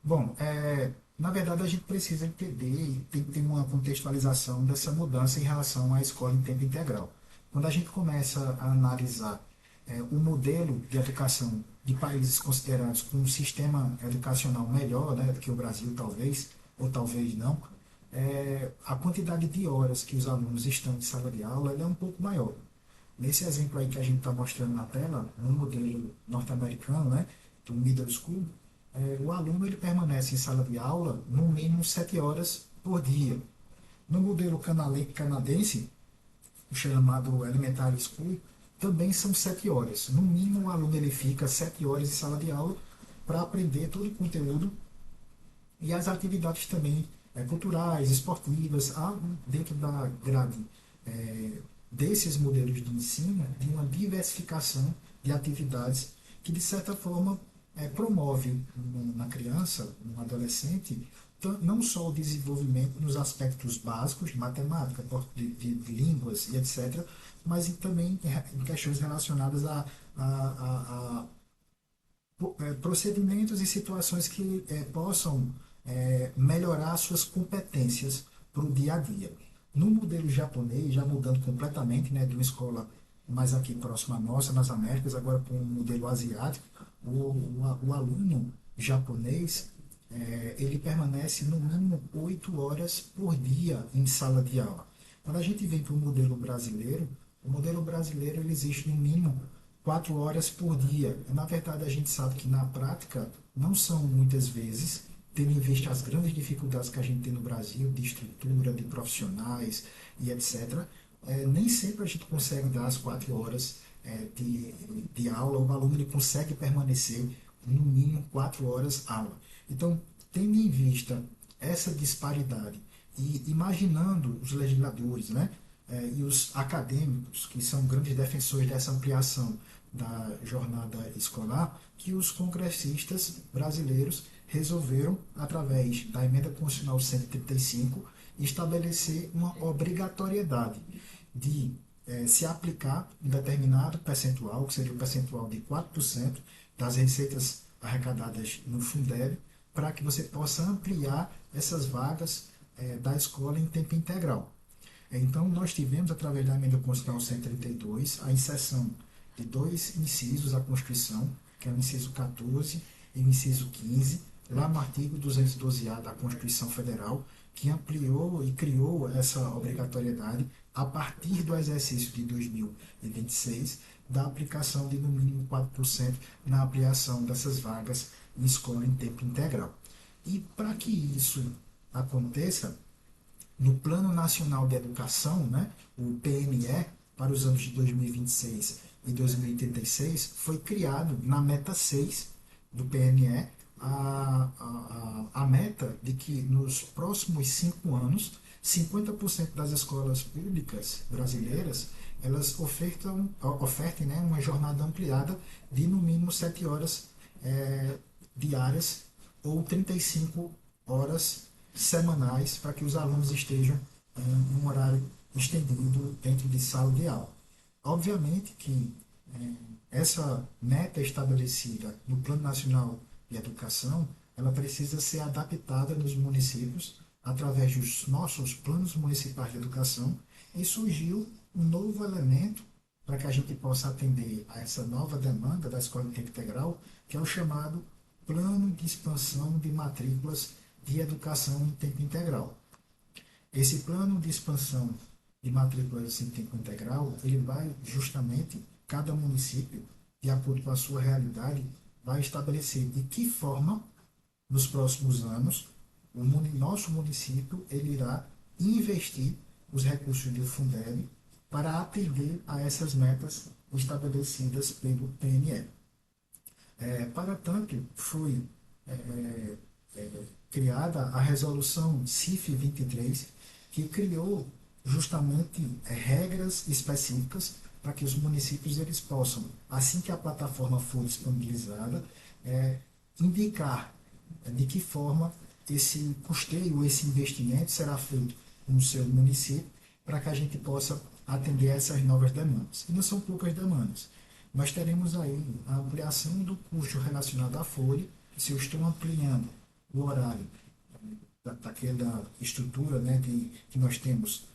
Bom, na verdade a gente precisa entender, tem que ter uma contextualização dessa mudança em relação à escola em tempo integral. Quando a gente começa a analisar o modelo de educação de países considerados com um sistema educacional melhor, né, do que o Brasil talvez, ou talvez não, a quantidade de horas que os alunos estão em sala de aula ela é um pouco maior. Nesse exemplo aí que a gente está mostrando na tela, no modelo norte-americano, né, do middle school, o aluno ele permanece em sala de aula no mínimo 7 horas por dia. No modelo canadense, o chamado elementary school, também são 7 horas. No mínimo, o aluno ele fica 7 horas em sala de aula para aprender todo o conteúdo e as atividades também culturais, esportivas, há dentro da grade é, desses modelos de ensino de uma diversificação de atividades que, de certa forma, promove na criança, no adolescente, não só o desenvolvimento nos aspectos básicos, de matemática, de línguas e etc., mas também em questões relacionadas a procedimentos e situações que possam melhorar suas competências para o dia a dia. No modelo japonês, já mudando completamente, né, de uma escola mais aqui próxima à nossa, nas Américas, agora para um modelo asiático, o aluno japonês ele permanece no mínimo 8 horas por dia em sala de aula. Quando a gente vem para o modelo brasileiro ele existe no mínimo 4 horas por dia. Na verdade, a gente sabe que na prática não são muitas vezes, tendo em vista as grandes dificuldades que a gente tem no Brasil, de estrutura, de profissionais e etc., nem sempre a gente consegue dar as 4 horas de aula, o aluno ele consegue permanecer no mínimo 4 horas aula. Então, tendo em vista essa disparidade e imaginando os legisladores, né, e os acadêmicos, que são grandes defensores dessa ampliação da jornada escolar, que os congressistas brasileiros resolveram, através da Emenda Constitucional 135, estabelecer uma obrigatoriedade de se aplicar um determinado percentual, que seria o percentual de 4% das receitas arrecadadas no Fundeb, para que você possa ampliar essas vagas da escola em tempo integral. Então, nós tivemos, através da emenda constitucional 132, a inserção de dois incisos à Constituição, que é o inciso 14 e o inciso 15, lá no artigo 212A da Constituição Federal, que ampliou e criou essa obrigatoriedade a partir do exercício de 2026, da aplicação de no mínimo 4% na ampliação dessas vagas em escola em tempo integral. E para que isso aconteça, no Plano Nacional de Educação, né, o PNE, para os anos de 2026 e 2036, foi criado na meta 6 do PNE a meta de que nos próximos 5 anos, 50% das escolas públicas brasileiras elas ofertem né, uma jornada ampliada de no mínimo 7 horas diárias ou 35 horas semanais para que os alunos estejam em um horário estendido dentro de sala de aula. Obviamente que essa meta estabelecida no Plano Nacional de Educação, ela precisa ser adaptada nos municípios através dos nossos planos municipais de educação e surgiu um novo elemento para que a gente possa atender a essa nova demanda da escola em tempo integral, que é o chamado Plano de Expansão de Matrículas de Educação em Tempo Integral. Esse plano de expansão de matrículas em tempo integral, ele vai justamente, cada município, de acordo com a sua realidade, vai estabelecer de que forma, nos próximos anos, o nosso município ele irá investir os recursos do Fundeb para atender a essas metas estabelecidas pelo PNE. Para tanto, foi é, criada a resolução CIF 23, que criou justamente regras específicas para que os municípios eles possam, assim que a plataforma for disponibilizada, é, indicar de que forma esse custeio, esse investimento será feito no seu município, para que a gente possa atender essas novas demandas. E não são poucas demandas. Nós teremos aí a ampliação do custo relacionado à folha, se eu estou ampliando o horário daquela estrutura, né, que nós temos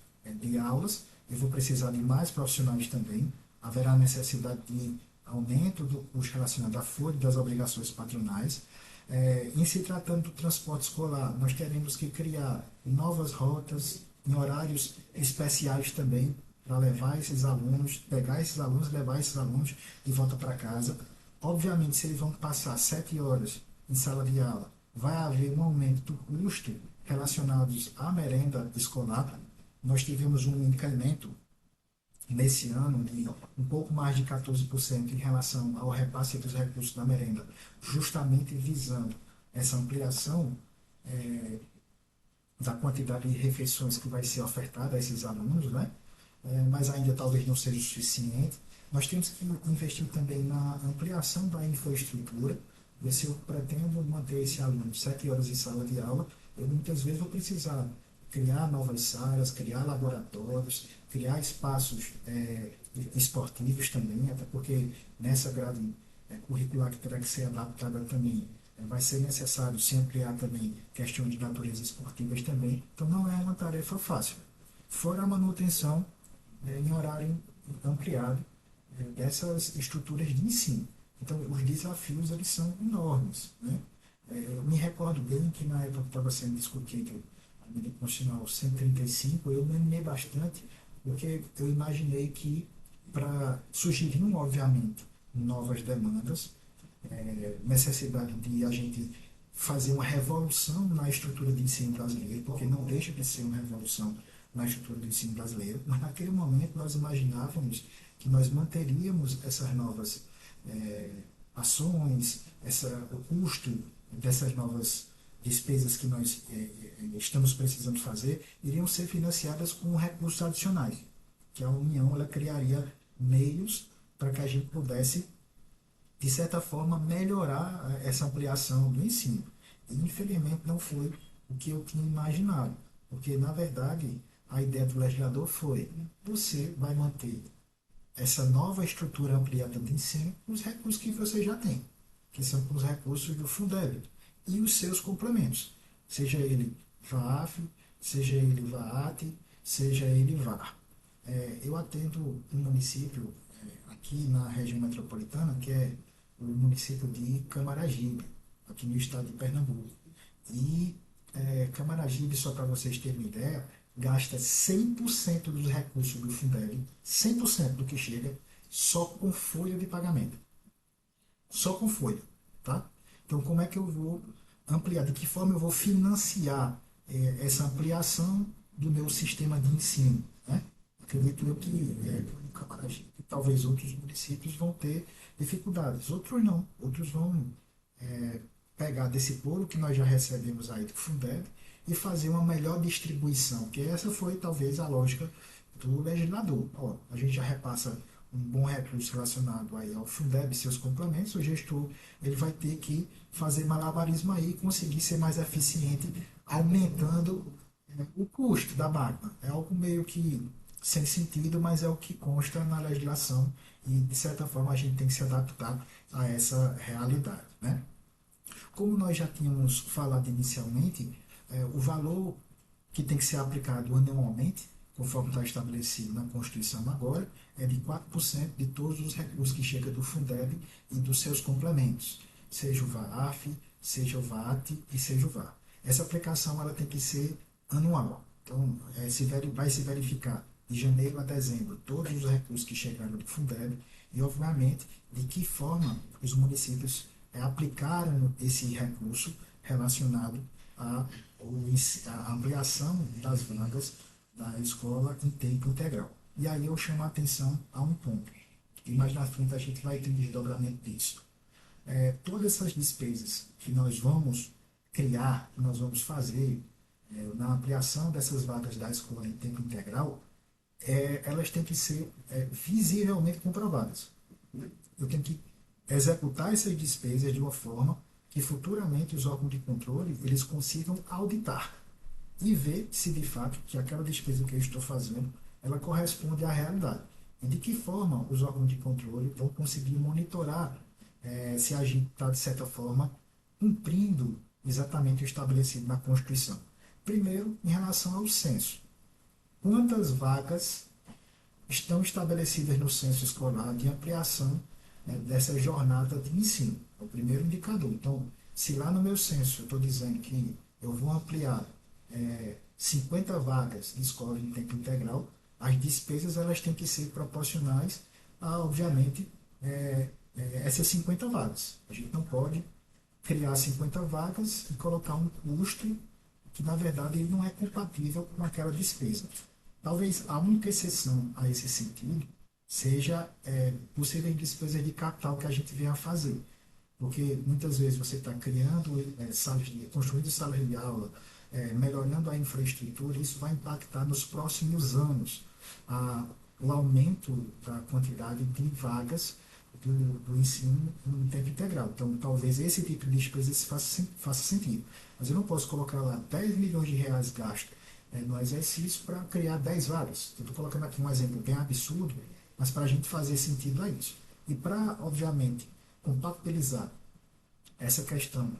de aulas. Eu vou precisar de mais profissionais também. Haverá necessidade de aumento do custo relacionado à folha das obrigações patronais. Em se tratando do transporte escolar, nós teremos que criar novas rotas em horários especiais também para levar esses alunos, pegar esses alunos, levar esses alunos de volta para casa. Obviamente, se eles vão passar 7 horas em sala de aula, vai haver um aumento do custo relacionados à merenda escolar. Nós tivemos um incremento nesse ano de um pouco mais de 14% em relação ao repasse dos recursos da merenda, justamente visando essa ampliação da quantidade de refeições que vai ser ofertada a esses alunos, né? Mas ainda talvez não seja o suficiente. Nós temos que investir também na ampliação da infraestrutura. E se eu pretendo manter esse aluno 7 horas em sala de aula, eu muitas vezes vou precisar criar novas salas, criar laboratórios, criar espaços esportivos também, até porque nessa grade curricular que terá que ser adaptada também vai ser necessário se ampliar também questão de natureza esportivas também. Então não é uma tarefa fácil. Fora a manutenção em horário ampliado dessas estruturas de ensino. Então, os desafios eles são enormes. Né? Eu me recordo bem que na época que estava sendo discutido a medida constitucional 135, eu me animei bastante, porque eu imaginei que surgiriam, obviamente, novas demandas, necessidade de a gente fazer uma revolução na estrutura de ensino brasileiro, porque não deixa de ser uma revolução na estrutura do ensino brasileiro, mas naquele momento nós imaginávamos que nós manteríamos essas novas ações, o custo dessas novas despesas que nós estamos precisando fazer, iriam ser financiadas com recursos adicionais, que a União ela criaria meios para que a gente pudesse de certa forma, melhorar essa ampliação do ensino. E, infelizmente, não foi o que eu tinha imaginado, porque, na verdade, a ideia do legislador foi: você vai manter essa nova estrutura ampliada de ensino com os recursos que você já tem, que são os recursos do Fundeb, e os seus complementos, seja ele VAF, seja ele VAAT, seja ele VAR. Eu atendo um município aqui na região metropolitana, que é o município de Camaragibe, aqui no estado de Pernambuco. E Camaragibe, só para vocês terem uma ideia, gasta 100% dos recursos do Fundeb, 100% do que chega, só com folha de pagamento. Só com folha, tá? Então, como é que eu vou ampliar? De que forma eu vou financiar essa ampliação do meu sistema de ensino, né? Acredito eu que o Camaragibe e talvez outros municípios vão ter dificuldades. Outros não. Outros vão pegar desse bolo que nós já recebemos aí do Fundeb e fazer uma melhor distribuição, que essa foi talvez a lógica do legislador. Ó, a gente já repassa um bom recurso relacionado aí ao Fundeb e seus complementos, o gestor ele vai ter que fazer malabarismo aí e conseguir ser mais eficiente, aumentando o custo da máquina. É algo meio que sem sentido, mas é o que consta na legislação e, de certa forma, a gente tem que se adaptar a essa realidade. Né? Como nós já tínhamos falado inicialmente, o valor que tem que ser aplicado anualmente, conforme está estabelecido na Constituição agora, é de 4% de todos os recursos que chegam do Fundeb e dos seus complementos, seja o VAF, seja o VAT e seja o VAR. Essa aplicação ela tem que ser anual. Então, vai se verificar de janeiro a dezembro todos os recursos que chegaram do Fundeb e, obviamente, de que forma os municípios aplicaram esse recurso relacionado à ampliação das vagas da escola em tempo integral. E aí eu chamo a atenção a um ponto, e mais na frente a gente vai ter um desdobramento disso. Todas essas despesas que nós vamos criar, que nós vamos fazer na ampliação dessas vagas da escola em tempo integral, elas têm que ser visivelmente comprovadas. Eu tenho que executar essas despesas de uma forma que futuramente os órgãos de controle eles consigam auditar e ver se de fato que aquela despesa que eu estou fazendo ela corresponde à realidade. E de que forma os órgãos de controle vão conseguir monitorar se a gente está, de certa forma, cumprindo exatamente o estabelecido na Constituição. Primeiro, em relação ao censo. Quantas vagas estão estabelecidas no censo escolar de ampliação, né, dessa jornada de ensino? É o primeiro indicador. Então, se lá no meu censo eu estou dizendo que eu vou ampliar 50 vagas de escola em tempo integral, as despesas elas têm que ser proporcionais a, obviamente, essas 50 vagas. A gente não pode criar 50 vagas e colocar um custo que, na verdade, ele não é compatível com aquela despesa. Talvez a única exceção a esse sentido seja possíveis despesas de capital que a gente venha a fazer. Porque muitas vezes você está criando construindo salas de aula, melhorando a infraestrutura, isso vai impactar nos próximos anos o aumento da quantidade de vagas do ensino em tempo integral. Então, talvez esse tipo de despesa faça sentido. Mas eu não posso colocar lá 10 milhões de reais gasto no exercício para criar 10 vagas. Eu estou colocando aqui um exemplo bem absurdo, mas para a gente fazer sentido é isso. E para, obviamente, compatibilizar essa questão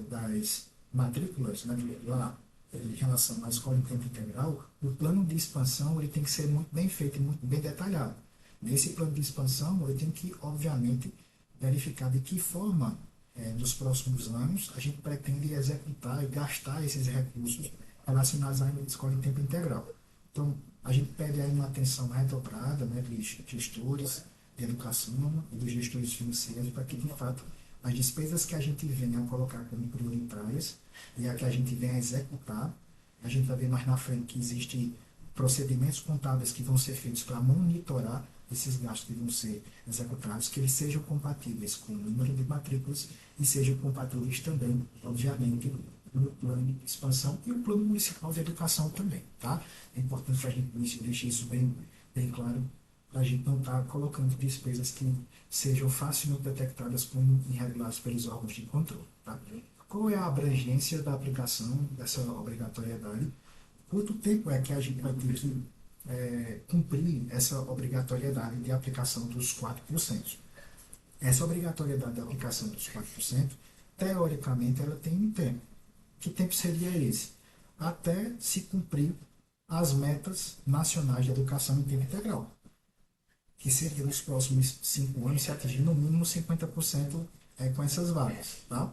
das matrículas, né, lá em relação à escola em tempo integral, o plano de expansão ele tem que ser muito bem feito e muito bem detalhado. Nesse plano de expansão, ele tem que, obviamente, verificar de que forma, nos próximos anos, a gente pretende executar e gastar esses recursos relacionados à escola em tempo integral. Então, a gente pede aí uma atenção redobrada, né, dos gestores de educação e dos gestores financeiros para que, de fato, as despesas que a gente venha a colocar como prioritárias e a que a gente venha a executar, a gente vai ver mais na frente que existem procedimentos contábeis que vão ser feitos para monitorar esses gastos que vão ser executados, que eles sejam compatíveis com o número de matrículas e sejam compatíveis também, obviamente, com o plano de expansão e o plano municipal de educação também, tá? É importante para a gente deixar isso bem claro, para a gente não estar colocando despesas que sejam facilmente detectadas como irregulares pelos órgãos de controle, tá? Qual é a abrangência da aplicação dessa obrigatoriedade? Quanto tempo é que a gente vai ter que cumprir essa obrigatoriedade de aplicação dos 4%? Essa obrigatoriedade de aplicação dos 4%, teoricamente, ela tem um tempo. Que tempo seria esse? Até se cumprir as metas nacionais de educação em tempo integral, que seria nos próximos 5 anos se atingir no mínimo 50% com essas vagas. Tá?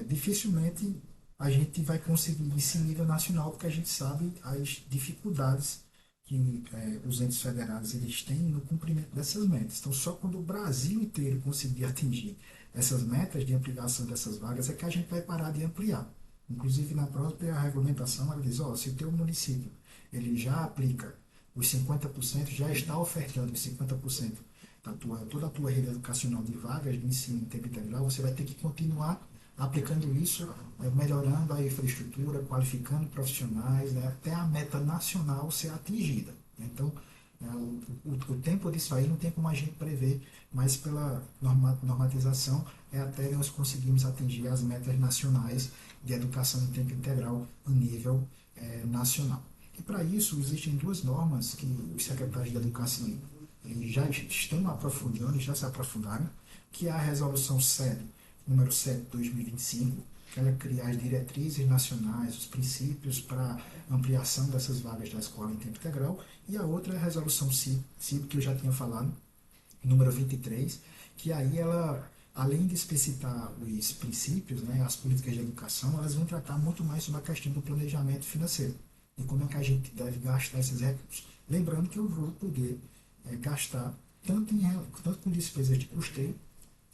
Dificilmente a gente vai conseguir esse nível nacional, porque a gente sabe as dificuldades que os entes federados eles têm no cumprimento dessas metas. Então, só quando o Brasil inteiro conseguir atingir essas metas de ampliação dessas vagas é que a gente vai parar de ampliar. Inclusive, na própria regulamentação, ela diz, se o teu município ele já aplica os 50%, já está ofertando os 50% toda a tua rede educacional de vagas de ensino em tempo integral, você vai ter que continuar aplicando isso, melhorando a infraestrutura, qualificando profissionais, né, até a meta nacional ser atingida. Então, o tempo disso aí não tem como a gente prever, mas pela normatização é até nós conseguimos atingir as metas nacionais de educação em tempo integral em nível nacional. E para isso existem duas normas que os secretários de educação já estão aprofundando, já se aprofundaram, que é a resolução 7, número 7 de 2025, que ela cria as diretrizes nacionais, os princípios para ampliação dessas vagas da escola em tempo integral, e a outra é a resolução CIP, que eu já tinha falado, número 23, que aí ela, além de especificar os princípios, né, as políticas de educação, elas vão tratar muito mais sobre a questão do planejamento financeiro e como é que a gente deve gastar esses recursos. Lembrando que eu vou poder gastar tanto com despesas de custeio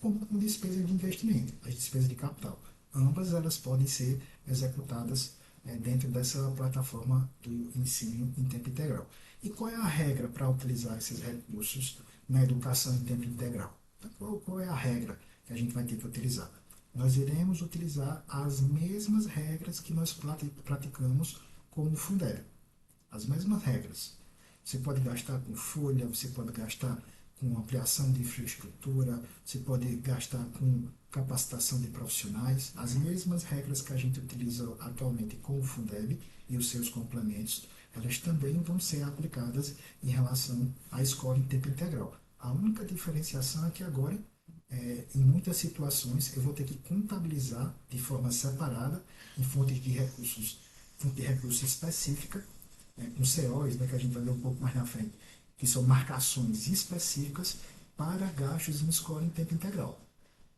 como com despesas de investimento, as despesas de capital. Ambas elas podem ser executadas dentro dessa plataforma do ensino em tempo integral. E qual é a regra para utilizar esses recursos na educação em tempo integral? Qual é a regra que a gente vai ter que utilizar? Nós iremos utilizar as mesmas regras que nós praticamos com o Fundeb. As mesmas regras. Você pode gastar com folha, você pode gastar com ampliação de infraestrutura, você pode gastar com capacitação de profissionais, as mesmas regras que a gente utiliza atualmente com o Fundeb e os seus complementos, elas também vão ser aplicadas em relação à escola em tempo integral. A única diferenciação é que agora em muitas situações, eu vou ter que contabilizar de forma separada em fonte de recursos específica, com COs, né, que a gente vai ver um pouco mais na frente, que são marcações específicas para gastos em escola em tempo integral.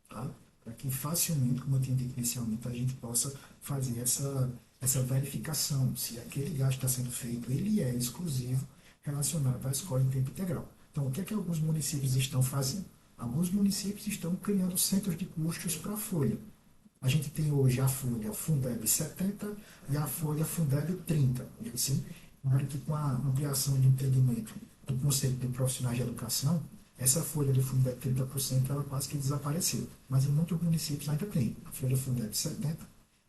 Tá? Para que facilmente, como eu tinha dito inicialmente, a gente possa fazer essa verificação se aquele gasto está sendo feito, ele é exclusivo relacionado à escola em tempo integral. Então, o que é que alguns municípios estão fazendo? Alguns municípios estão criando centros de custos para a folha. A gente tem hoje a folha Fundeb 70 e a folha Fundeb 30. Assim, que com a ampliação de entendimento do conceito de profissionais de educação, essa folha de Fundeb 30% ela quase que desapareceu. Mas em muitos municípios ainda tem a folha Fundeb 70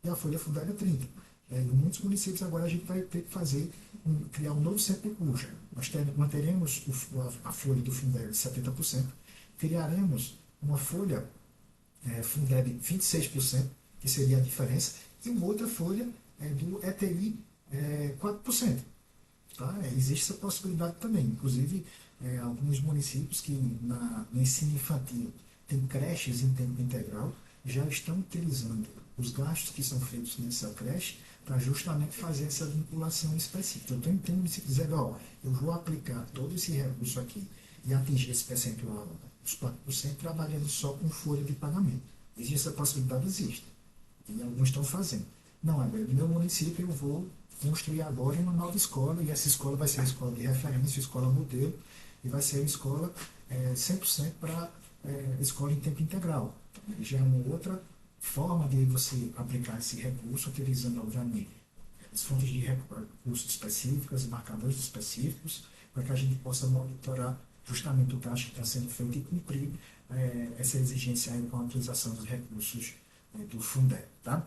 e a folha Fundeb 30. Em muitos municípios agora a gente vai ter que criar um novo centro de custo. Nós manteremos a folha do Fundeb 70%, criaremos uma folha Fundeb 26%, que seria a diferença, e uma outra folha do ETI 4%. Tá? Existe essa possibilidade também. Inclusive, alguns municípios que no ensino infantil têm creches em tempo integral já estão utilizando os gastos que são feitos nessa creche para justamente fazer essa vinculação específica. Então, tem municípios dizendo, eu vou aplicar todo esse recurso aqui e atingir esse percentual dos 4% trabalhando só com folha de pagamento. Existe essa possibilidade? Existe. E alguns estão fazendo. Não, no meu município eu vou construir agora uma nova escola, e essa escola vai ser a escola de referência, a escola modelo, e vai ser uma escola 100% para escola em tempo integral. Então, já é uma outra forma de você aplicar esse recurso, utilizando, obviamente, as fontes de recursos específicas, marcadores específicos, para que a gente possa monitorar justamente o gasto que está sendo feito e cumprir essa exigência aí com a utilização dos recursos do Fundeb. Tá?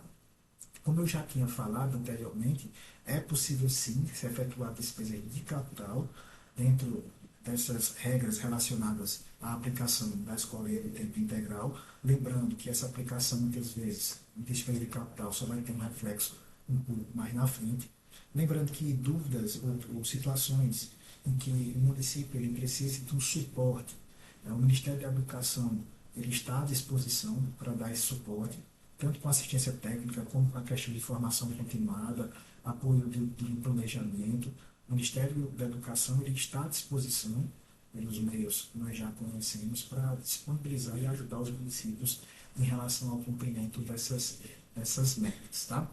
Como eu já tinha falado anteriormente, é possível sim se efetuar despesa de capital dentro dessas regras relacionadas à aplicação da escola em tempo integral, lembrando que essa aplicação, muitas vezes, despesa de capital só vai ter um reflexo um pouco mais na frente. Lembrando que dúvidas ou situações em que o município ele precise de um suporte, o Ministério da Educação ele está à disposição para dar esse suporte, tanto com assistência técnica, como com a questão de formação continuada, apoio de planejamento. O Ministério da Educação ele está à disposição, pelos meios que nós já conhecemos, para disponibilizar e ajudar os municípios em relação ao cumprimento dessas metas. Tá?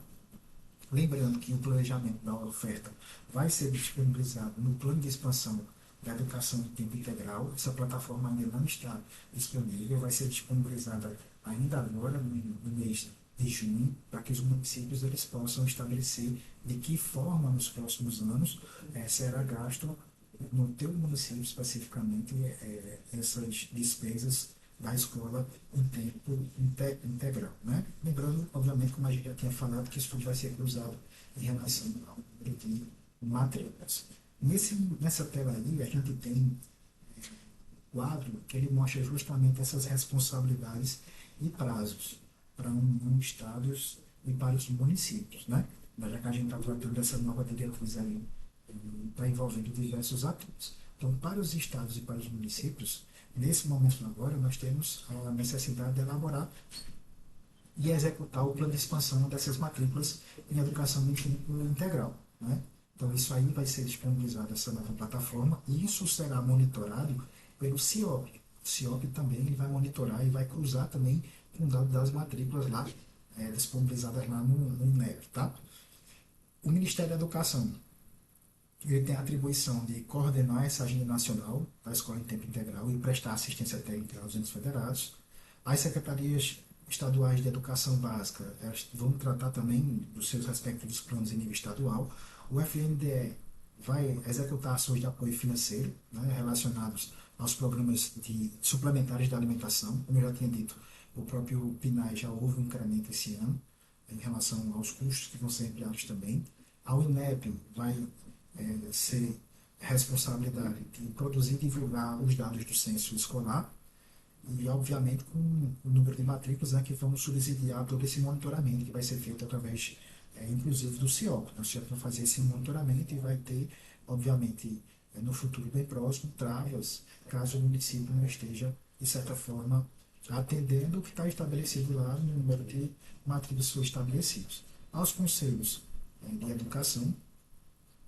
Lembrando que o planejamento da oferta vai ser disponibilizado no plano de expansão da educação em tempo integral. Essa plataforma ainda não está disponível, vai ser disponibilizada ainda agora, no mês de junho, para que os municípios eles possam estabelecer de que forma, nos próximos anos, será gasto no teu município especificamente essas despesas da escola em tempo integral. Né? Lembrando, obviamente, como a gente já tinha falado, que isso tudo vai ser cruzado em relação ao número de matrículas. Nessa tela aí, a gente tem um quadro que ele mostra justamente essas responsabilidades e prazos para um estados e para os municípios. Né? Já que a gente está tratando dessa nova diretriz aí, está envolvendo diversos atores. Então, para os estados e para os municípios, nesse momento agora, nós temos a necessidade de elaborar e executar o plano de expansão dessas matrículas em educação em tempo integral. Né? Então, isso aí vai ser disponibilizado essa nova plataforma e isso será monitorado pelo CIOP. O CIOP também ele vai monitorar e vai cruzar também com o dado das matrículas lá, disponibilizadas lá no INEP. Tá? O Ministério da Educação ele tem a atribuição de coordenar essa agenda nacional da escola em tempo integral e prestar assistência técnica aos entes federados. As secretarias estaduais de educação básica elas vão tratar também dos seus respectivos planos em nível estadual. O FNDE vai executar ações de apoio financeiro, né, relacionados aos programas suplementares de alimentação. Como eu já tinha dito, o próprio PNAE já houve um incremento esse ano em relação aos custos que vão ser empleados também. A UNEP vai ser responsabilidade de produzir e divulgar os dados do censo escolar e, obviamente, com o número de matrículas, né, que vão subsidiar todo esse monitoramento que vai ser feito através, inclusive, do CIOP. O CIOP vai fazer esse monitoramento e vai ter, obviamente, no futuro bem próximo, travas, caso o município não esteja, de certa forma, atendendo o que está estabelecido lá no número de matrículas estabelecidos. Aos conselhos de educação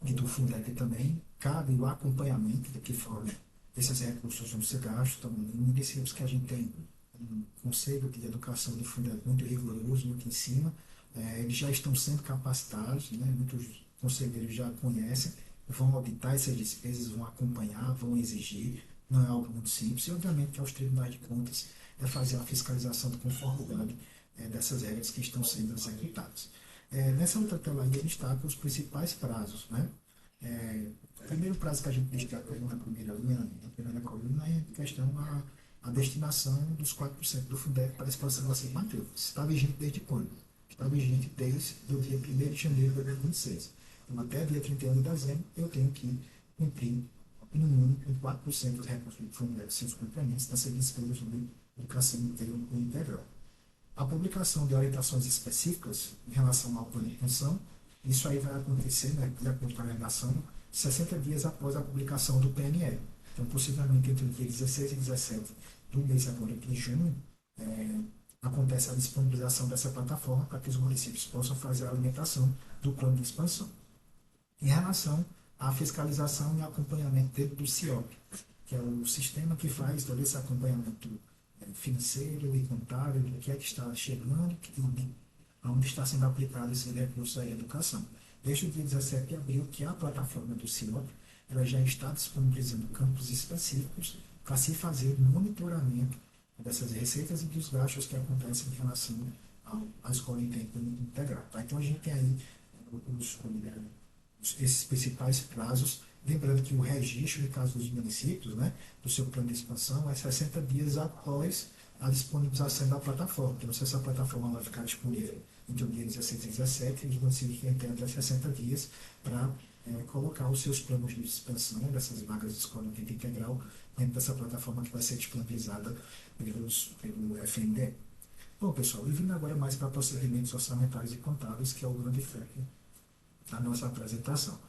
e do Fundeb também, cabe o acompanhamento de que forma esses recursos vão ser gastos. Então, em municípios que a gente tem um conselho de educação do Fundeb muito rigoroso, muito em cima, eles já estão sendo capacitados, né? Muitos conselheiros já conhecem, vão auditar essas despesas, vão acompanhar, vão exigir, não é algo muito simples, e obviamente que aos tribunais de contas é fazer a fiscalização de conformidade dessas regras que estão sendo executadas. Nessa outra tela aí, ele destaca os principais prazos, né? O primeiro prazo que a gente destaca na primeira linha, na primeira coluna, é a questão a destinação dos 4% do Fundeb para a expansão da matrícula. Está vigente desde quando? Está vigente desde o dia 1º de janeiro de 2026. Então, até dia 31 de dezembro, eu tenho que cumprir, no mínimo, com 4% dos recursos do Fundeb, seus complementos, das despesas de educação integral. A publicação de orientações específicas em relação ao plano de pensão, isso aí vai acontecer, né, de acordo com a legislação, 60 dias após a publicação do PNE. Então, possivelmente entre o dia 16 e 17 do mês agora de junho, acontece a disponibilização dessa plataforma para que os municípios possam fazer a alimentação do plano de expansão. Em relação à fiscalização e acompanhamento dentro do CIOP, que é o sistema que faz todo esse acompanhamento financeiro e contábil, do que é que está chegando e onde está sendo aplicado esse recurso à educação. Desde o dia 17 de abril, que a plataforma do CIOP ela já está disponibilizando campos específicos para se fazer o monitoramento dessas receitas e dos gastos que acontecem em relação à escola em tempo integral. Tá? Então, a gente tem aí esses principais prazos. Lembrando que o registro, no caso dos municípios, né, do seu plano de expansão, é 60 dias após a disponibilização da plataforma. Então, se essa plataforma vai ficar disponível entre o dia 16 e 17, os municípios têm até 60 dias para colocar os seus planos de expansão dessas vagas de escola em tempo integral dentro dessa plataforma que vai ser disponibilizada pelo FNDE. Bom, pessoal, e vindo agora mais para procedimentos orçamentários e contábeis, que é o grande foco da nossa apresentação.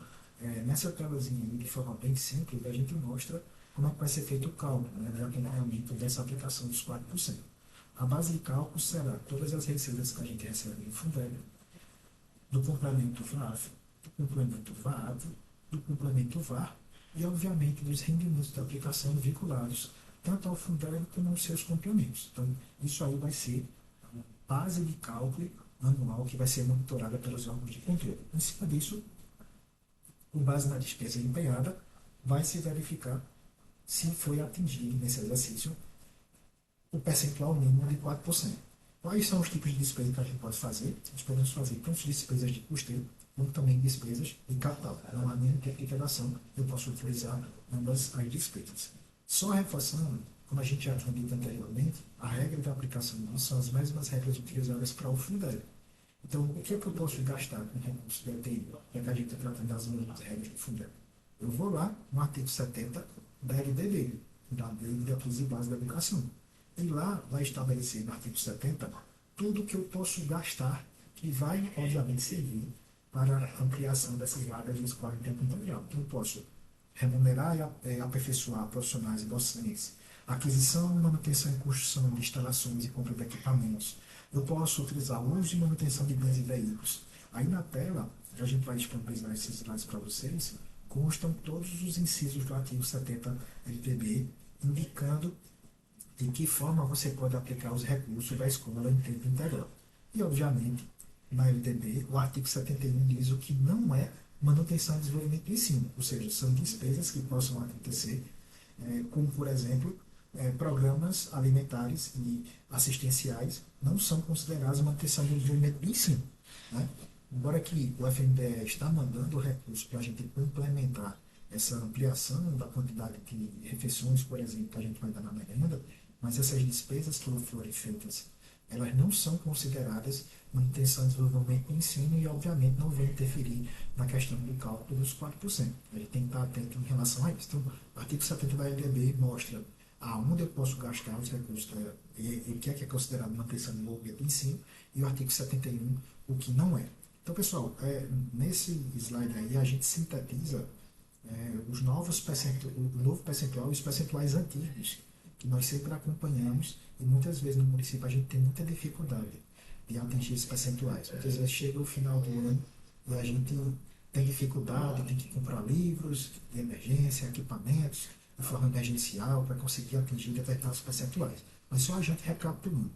Nessa telazinha, de forma bem simples, a gente mostra como é que vai ser feito o cálculo, né, de acompanhamento dessa aplicação dos 4%. A base de cálculo será todas as receitas que a gente recebe do Fundeb, do complemento VAF, do complemento VAD, do complemento VAR e, obviamente, dos rendimentos da aplicação vinculados tanto ao Fundeb como aos seus complementos. Então, isso aí vai ser a base de cálculo anual que vai ser monitorada pelos órgãos de controle. Em cima disso, com base na despesa empenhada, vai se verificar se foi atingido nesse exercício o percentual mínimo de 4%. Quais são os tipos de despesa que a gente pode fazer? Nós podemos fazer tanto despesas de custeio, como também despesas de capital. Não há nenhum tipo de integração, eu posso utilizar ambas as despesas. Só reforçando, como a gente já tinha dito anteriormente, a regra da aplicação disso são as mesmas regras utilizadas para o Fundeb. Então, o que é que eu posso gastar com recursos da ETI, já que a gente está tratando das mesmas regras do Fundeb? Eu vou lá no artigo 70 da LDB, da Lei de Diretrizes e Bases da Educação. E lá vai estabelecer no artigo 70 tudo que eu posso gastar que vai, obviamente, servir para a ampliação dessas vagas de escola em tempo integral. Então, eu posso remunerar e aperfeiçoar profissionais e docentes, aquisição, manutenção e construção de instalações e compra de equipamentos. Eu posso utilizar o uso e manutenção de bens e veículos. Aí na tela, a gente vai disponibilizar esses slides para vocês, constam todos os incisos do artigo 70 LDB, indicando de que forma você pode aplicar os recursos da escola em tempo integral. E, obviamente, na LDB, o artigo 71 diz o que não é manutenção e desenvolvimento do ensino, ou seja, são despesas que possam acontecer, como, por exemplo, programas alimentares e assistenciais não são considerados manutenção e desenvolvimento do ensino. Né? Embora que o FNDE está mandando recursos para a gente complementar essa ampliação da quantidade de refeições, por exemplo, que a gente vai dar na merenda, mas essas despesas que forem feitas, elas não são consideradas manutenção e desenvolvimento do ensino e, obviamente, não vão interferir na questão do cálculo dos 4%. A gente tem que estar atento em relação a isso. Então, o artigo 70 da LDB mostra aonde eu posso gastar os recursos e o que é considerado manutenção e desenvolvimento do ensino, e o artigo 71, o que não é. Então, pessoal, nesse slide aí a gente sintetiza os novos o novo percentual e os percentuais antigos que nós sempre acompanhamos e muitas vezes no município a gente tem muita dificuldade de atingir esses percentuais. Muitas vezes chega o final do ano e a gente tem dificuldade, tem que comprar livros de emergência, equipamentos de forma emergencial para conseguir atingir determinados percentuais. Mas só a gente recapitulando.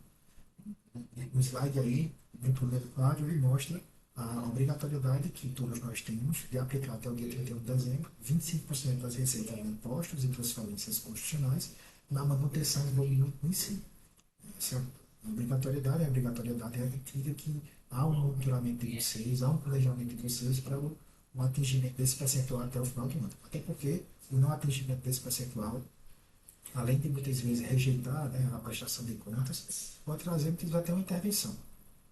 O slide aí, no primeiro quadro, ele mostra a obrigatoriedade que todos nós temos de aplicar até o dia 31 de dezembro 25% das receitas de impostos e transferências constitucionais na manutenção do movimento em si. Essa obrigatoriedade, a obrigatoriedade é que há um monitoramento de vocês, há um planejamento de vocês para o atingimento desse percentual até o final do ano. Até porque o não atingimento desse percentual, além de muitas vezes rejeitar, né, a prestação de contas, pode trazer muitas vezes até uma intervenção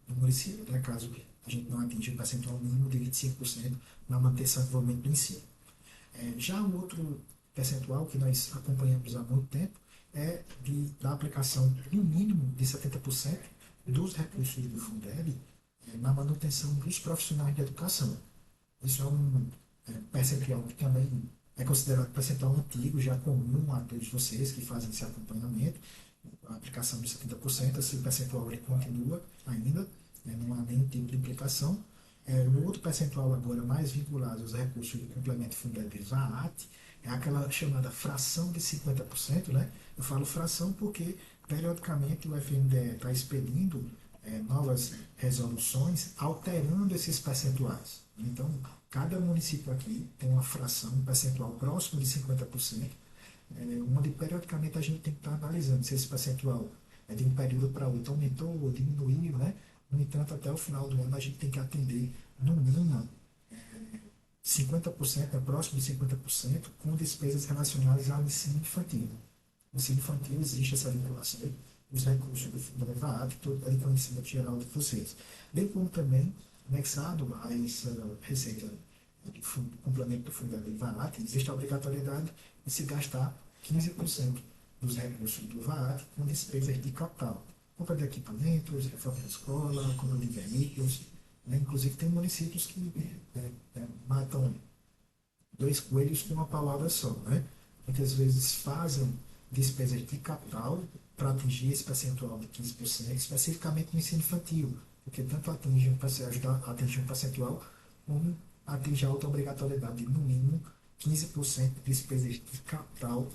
do município, né, caso a gente não atinja o percentual mínimo de 25% na manutenção do desenvolvimento do ensino. Já um outro percentual que nós acompanhamos há muito tempo é da aplicação, no mínimo, de 70% dos recursos do Fundeb na manutenção dos profissionais de educação. Isso é um percentual que também é considerado percentual antigo, já comum a todos vocês que fazem esse acompanhamento. A aplicação de 70%, esse percentual ele continua ainda, não há nenhum tipo de implicação. Um outro percentual agora mais vinculado aos recursos do complemento Fundeb VAAT é aquela chamada fração de 50%, né? Eu falo fração porque periodicamente o FNDE está expedindo novas resoluções alterando esses percentuais. Então, cada município aqui tem uma fração, um percentual próximo de 50%, onde periodicamente a gente tem que estar analisando se esse percentual de um período para outro aumentou ou diminuiu, né? No entanto, até o final do ano a gente tem que atender, no mínimo, 50%, próximo de 50%, com despesas relacionadas ao ensino infantil. No ensino infantil existe essa vinculação dos recursos do Fundo Elevado, todo o conhecimento geral de vocês. Bem como também, anexado a essa receita do complemento do Fundo Elevado, existe a obrigatoriedade de se gastar 15% dos recursos do VAAT com despesas de capital. Compra de equipamentos, reforma da escola, compra de veículos. Né? Inclusive, tem municípios que matam dois coelhos com uma palavra só. Né? Muitas vezes fazem despesas de capital para atingir esse percentual de 15%, especificamente no ensino infantil, porque tanto ajuda a atingir um percentual, como atingir a outra obrigatoriedade de, no mínimo, 15% de despesas de capital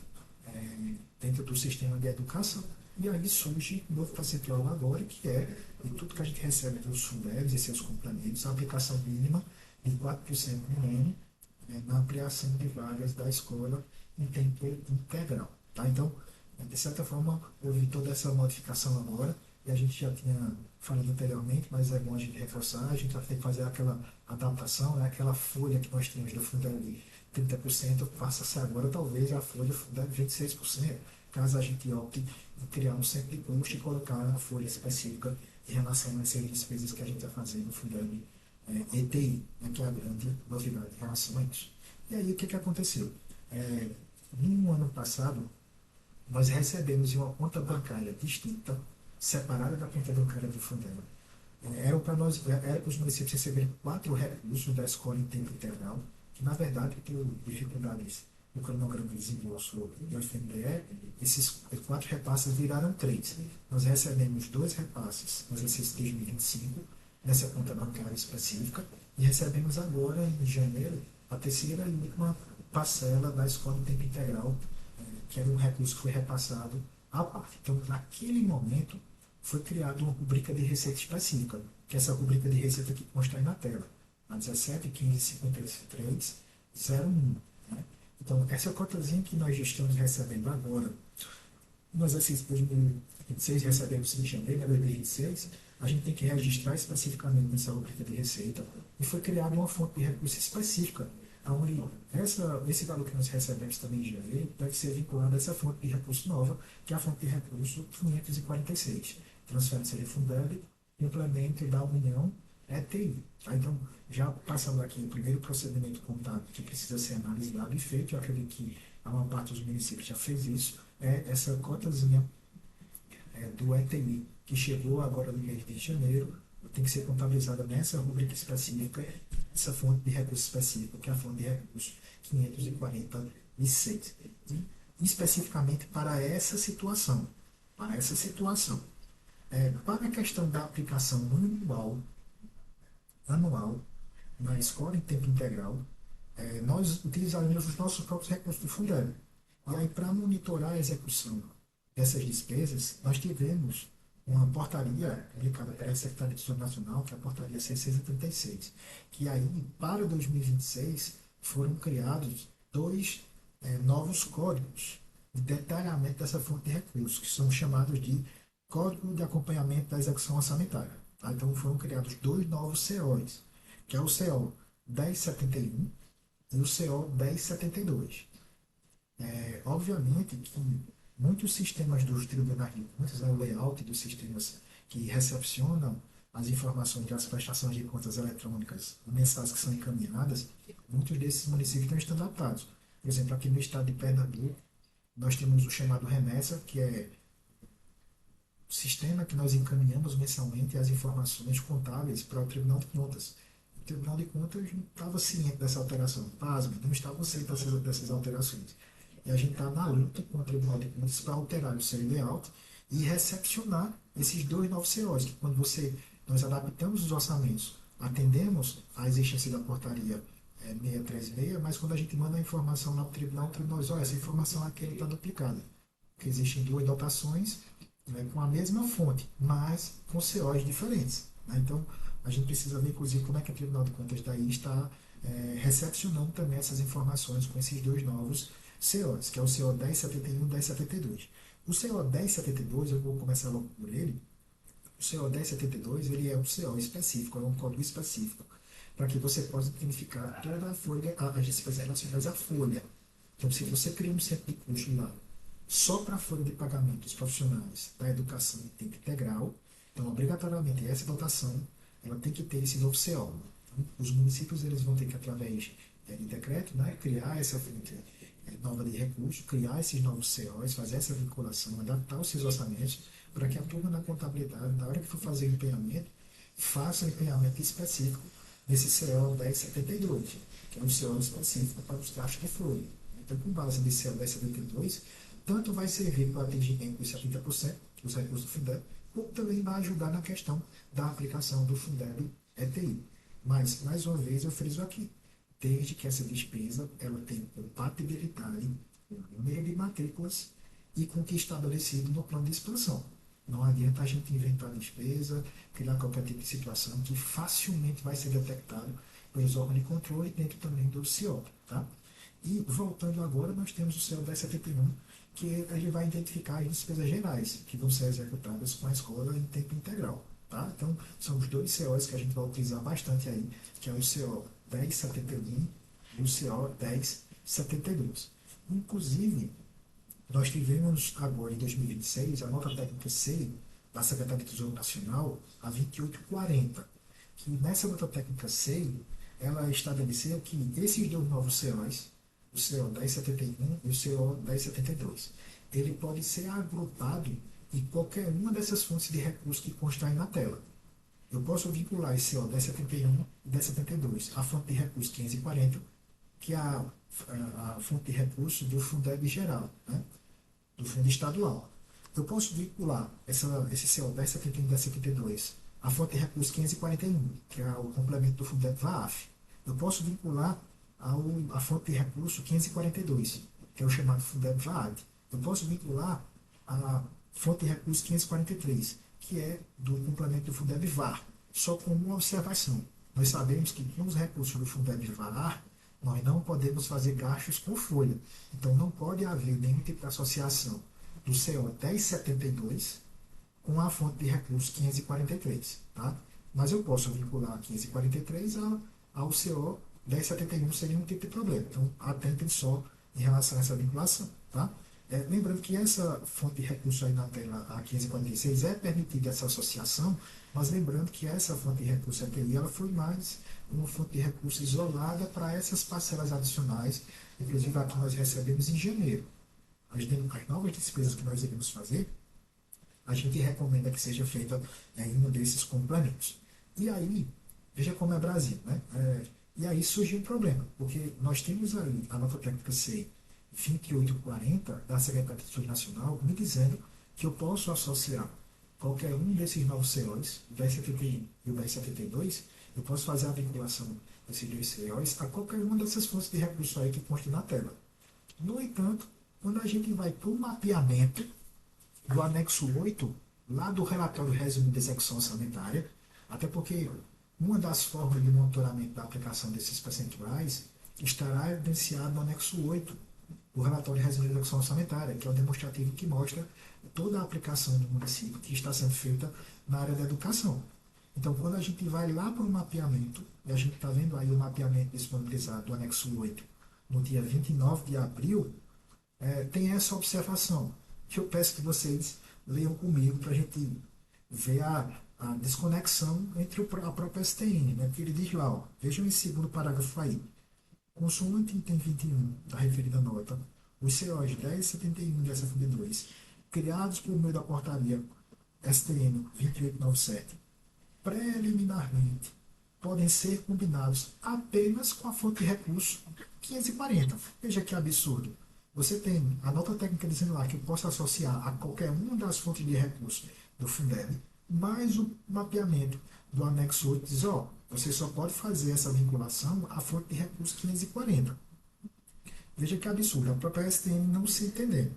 dentro do sistema de educação. E aí surge um novo percentual agora, que é de tudo que a gente recebe dos Fundebs e seus complementos, a aplicação mínima de 4% no ano na ampliação de vagas da escola em tempo integral. Tá? Então, de certa forma, houve toda essa modificação agora, e a gente já tinha falado anteriormente, mas é bom a gente reforçar, a gente vai ter que fazer aquela adaptação, né? Aquela folha que nós tínhamos do Fundeb de 30%, passa a ser agora talvez a folha Fundeb de 26%, caso a gente opte em criar um centro de custo e colocar uma folha específica em relação a essas despesas que a gente vai fazer no Fundeb ETI, né, que é a grande novidade em relação a isso. E aí o que aconteceu? No ano passado, nós recebemos em uma conta bancária distinta, separada da conta bancária do Fundeb. Era para os municípios receberem 4 recursos da escola em tempo integral, que na verdade, por dificuldades no cronograma de desembolso do FNDE, esses 4 repasses viraram 3. Nós recebemos 2 repasses no exercício de 2025, nessa conta bancária específica, e recebemos agora, em janeiro, a terceira e última parcela da escola em tempo integral, que era um recurso que foi repassado à parte. Então, naquele momento, foi criada uma rubrica de receita específica, que é essa rubrica de receita que consta aí na tela, a 17, 15, 53, 01. Né? Então, essa cotazinha que nós estamos recebendo agora, no exercício de 2026, recebemos em janeiro de 2026, a gente tem que registrar especificamente nessa rubrica de receita, e foi criada uma fonte de recurso específica, onde esse valor que nós recebemos também em janeiro deve ser vinculado a essa fonte de recurso nova, que é a fonte de recurso 546, transferência de Fundeb, implemento da União ETI. Tá? Então, já passando aqui o primeiro procedimento contábil que precisa ser analisado e feito, eu acredito que a maior parte dos municípios já fez isso, é essa cotazinha do ETI, que chegou agora no mês de janeiro, tem que ser contabilizada nessa rubrica específica, essa fonte de recurso específico, que é a fonte de recurso 546. E especificamente para essa situação. Para essa situação. Para a questão da aplicação anual na escola em tempo integral, nós utilizaremos os nossos próprios recursos do Fundeb. E aí, para monitorar a execução dessas despesas, nós tivemos uma portaria publicada pela Secretaria de Tesouro Nacional, que é a portaria 636, que aí, para 2026, foram criados dois novos códigos de detalhamento dessa fonte de recursos, que são chamados de Código de Acompanhamento da Execução Orçamentária. Tá? Então, foram criados dois novos COs, que é o CO 1071 e o CO 1072. Obviamente que muitos sistemas dos tribunais de contas, o layout dos sistemas que recepcionam as informações das prestações de contas eletrônicas, mensagens que são encaminhadas, muitos desses municípios estão estando adaptados. Por exemplo, aqui no estado de Pernambuco, nós temos o chamado Remessa, que é o sistema que nós encaminhamos mensalmente as informações contábeis para o Tribunal de Contas. O Tribunal de Contas não estava ciente dessa alteração, pasme, não estava ciente dessas alterações. E a gente está na luta com o Tribunal de Contas para alterar o seu layout e recepcionar esses dois novos COs, que quando nós adaptamos os orçamentos, atendemos à existência da portaria 636, mas quando a gente manda a informação lá para o tribunal diz, olha, essa informação aqui está duplicada. Porque existem duas dotações com a mesma fonte, mas com COs diferentes. Né? Então, a gente precisa ver, inclusive, como é que o Tribunal de Contas daí está recepcionando também essas informações com esses dois novos COs, que é o CO 1071 e 1072. O CO 1072, eu vou começar logo por ele. O CO 1072 ele é um CO específico, é um código específico, para que você possa identificar toda a folha, as despesas relacionadas à folha. Então, se você cria um centro de custo lá, só para a folha de pagamentos profissionais da educação em tempo integral, então, obrigatoriamente, essa dotação ela tem que ter esse novo CO. Então, os municípios eles vão ter que, através de decreto, né, criar essa fonte nova de recursos, criar esses novos COs, fazer essa vinculação, adaptar os seus orçamentos, para que a turma da contabilidade, na hora que for fazer o empenhamento, faça um empenhamento específico nesse CO 1072, que é um CO específico para os gastos de folha. Então, com base nesse CO 1072, tanto vai servir para o atendimento dos 70% dos recursos do Fundeb, como também vai ajudar na questão da aplicação do Fundeb ETI. Mas, mais uma vez, eu friso aqui, desde que essa despesa ela tenha compatibilidade com o número de matrículas e com o que é estabelecido no plano de expansão. Não adianta a gente inventar despesa, criar qualquer tipo de situação que facilmente vai ser detectado pelos órgãos de controle dentro também do CIOP. Tá? E voltando agora, nós temos o CO 1071, que ele vai identificar as despesas gerais que vão ser executadas com a escola em tempo integral. Tá? Então, são os dois COs que a gente vai utilizar bastante aí, que é o CO 1071 e o CO 1072. Inclusive, nós tivemos agora em 2026 a nota técnica C da Secretaria de Tesouro Nacional, a 2840, que nessa nota técnica C, ela estabeleceu que esses dois novos COs, o CO 1071 e o CO 1072, ele pode ser agrupado em qualquer uma dessas fontes de recursos que constam aí na tela. Eu posso vincular esse CO 1071 e 1072 à fonte de recursos 540, que é a fonte de recursos do Fundeb geral, né? Do Fundo Estadual. Eu posso vincular esse CO 1071 e 1072 à fonte de recursos 541, que é o complemento do Fundeb VAF. Eu posso vincular a fonte de recurso 542, que é o chamado Fundeb VAD. Eu posso vincular a fonte de recurso 543, que é do complemento do Fundeb VAR. Só com uma observação. Nós sabemos que com os recursos do Fundeb VAR, nós não podemos fazer gastos com folha. Então, não pode haver nenhum tipo de associação do CO 1072 com a fonte de recursos 543. Tá? Mas eu posso vincular 543 ao CO 1071 sem nenhum tipo de problema. Então, atentem só em relação a essa vinculação. Tá? Lembrando que essa fonte de recursos aí na tela, a 1546, é permitida essa associação, mas lembrando que essa fonte de recursos API, ela foi mais uma fonte de recursos isolada para essas parcelas adicionais, inclusive aqui nós recebemos em janeiro. As novas despesas que nós iremos fazer, a gente recomenda que seja feita em um desses complementos. E aí, veja como é Brasil, né? E aí surge um problema, porque nós temos aí a nota técnica C 2840 da Secretaria de Saúde Nacional, me dizendo que eu posso associar qualquer um desses novos COs, o 1071 e o 1072, eu posso fazer a vinculação desses dois COs a qualquer uma dessas fontes de recurso aí que constam na tela. No entanto, quando a gente vai para o mapeamento do anexo 8, lá do relatório resumo de execução orçamentária, até porque uma das formas de monitoramento da aplicação desses percentuais estará evidenciado no anexo 8, o relatório de resumo de execução orçamentária, que é o demonstrativo que mostra toda a aplicação do município que está sendo feita na área da educação. Então, quando a gente vai lá para o mapeamento, e a gente está vendo aí o mapeamento disponibilizado do anexo 8 no dia 29 de abril, tem essa observação, que eu peço que vocês leiam comigo para a gente ver a desconexão entre a própria STN, né? Porque ele diz lá, ó, vejam esse segundo parágrafo aí, consoante item 21 da referida nota, os COs 1071 e 1072, criados por meio da portaria STN 2897, preliminarmente, podem ser combinados apenas com a fonte de recurso 540. Veja que absurdo. Você tem a nota técnica dizendo lá que eu posso associar a qualquer uma das fontes de recurso do Fundeb, mais o mapeamento do anexo 8 diz, ó, você só pode fazer essa vinculação à fonte de recurso 540. Veja que absurdo, a própria STM não se entender.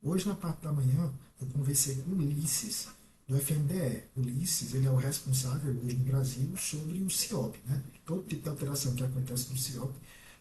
Hoje, na parte da manhã, eu conversei com o Ulisses, do FNDE. O Ulisses, ele é o responsável hoje no Brasil sobre o CIOP, né? Todo tipo de alteração que acontece no CIOP.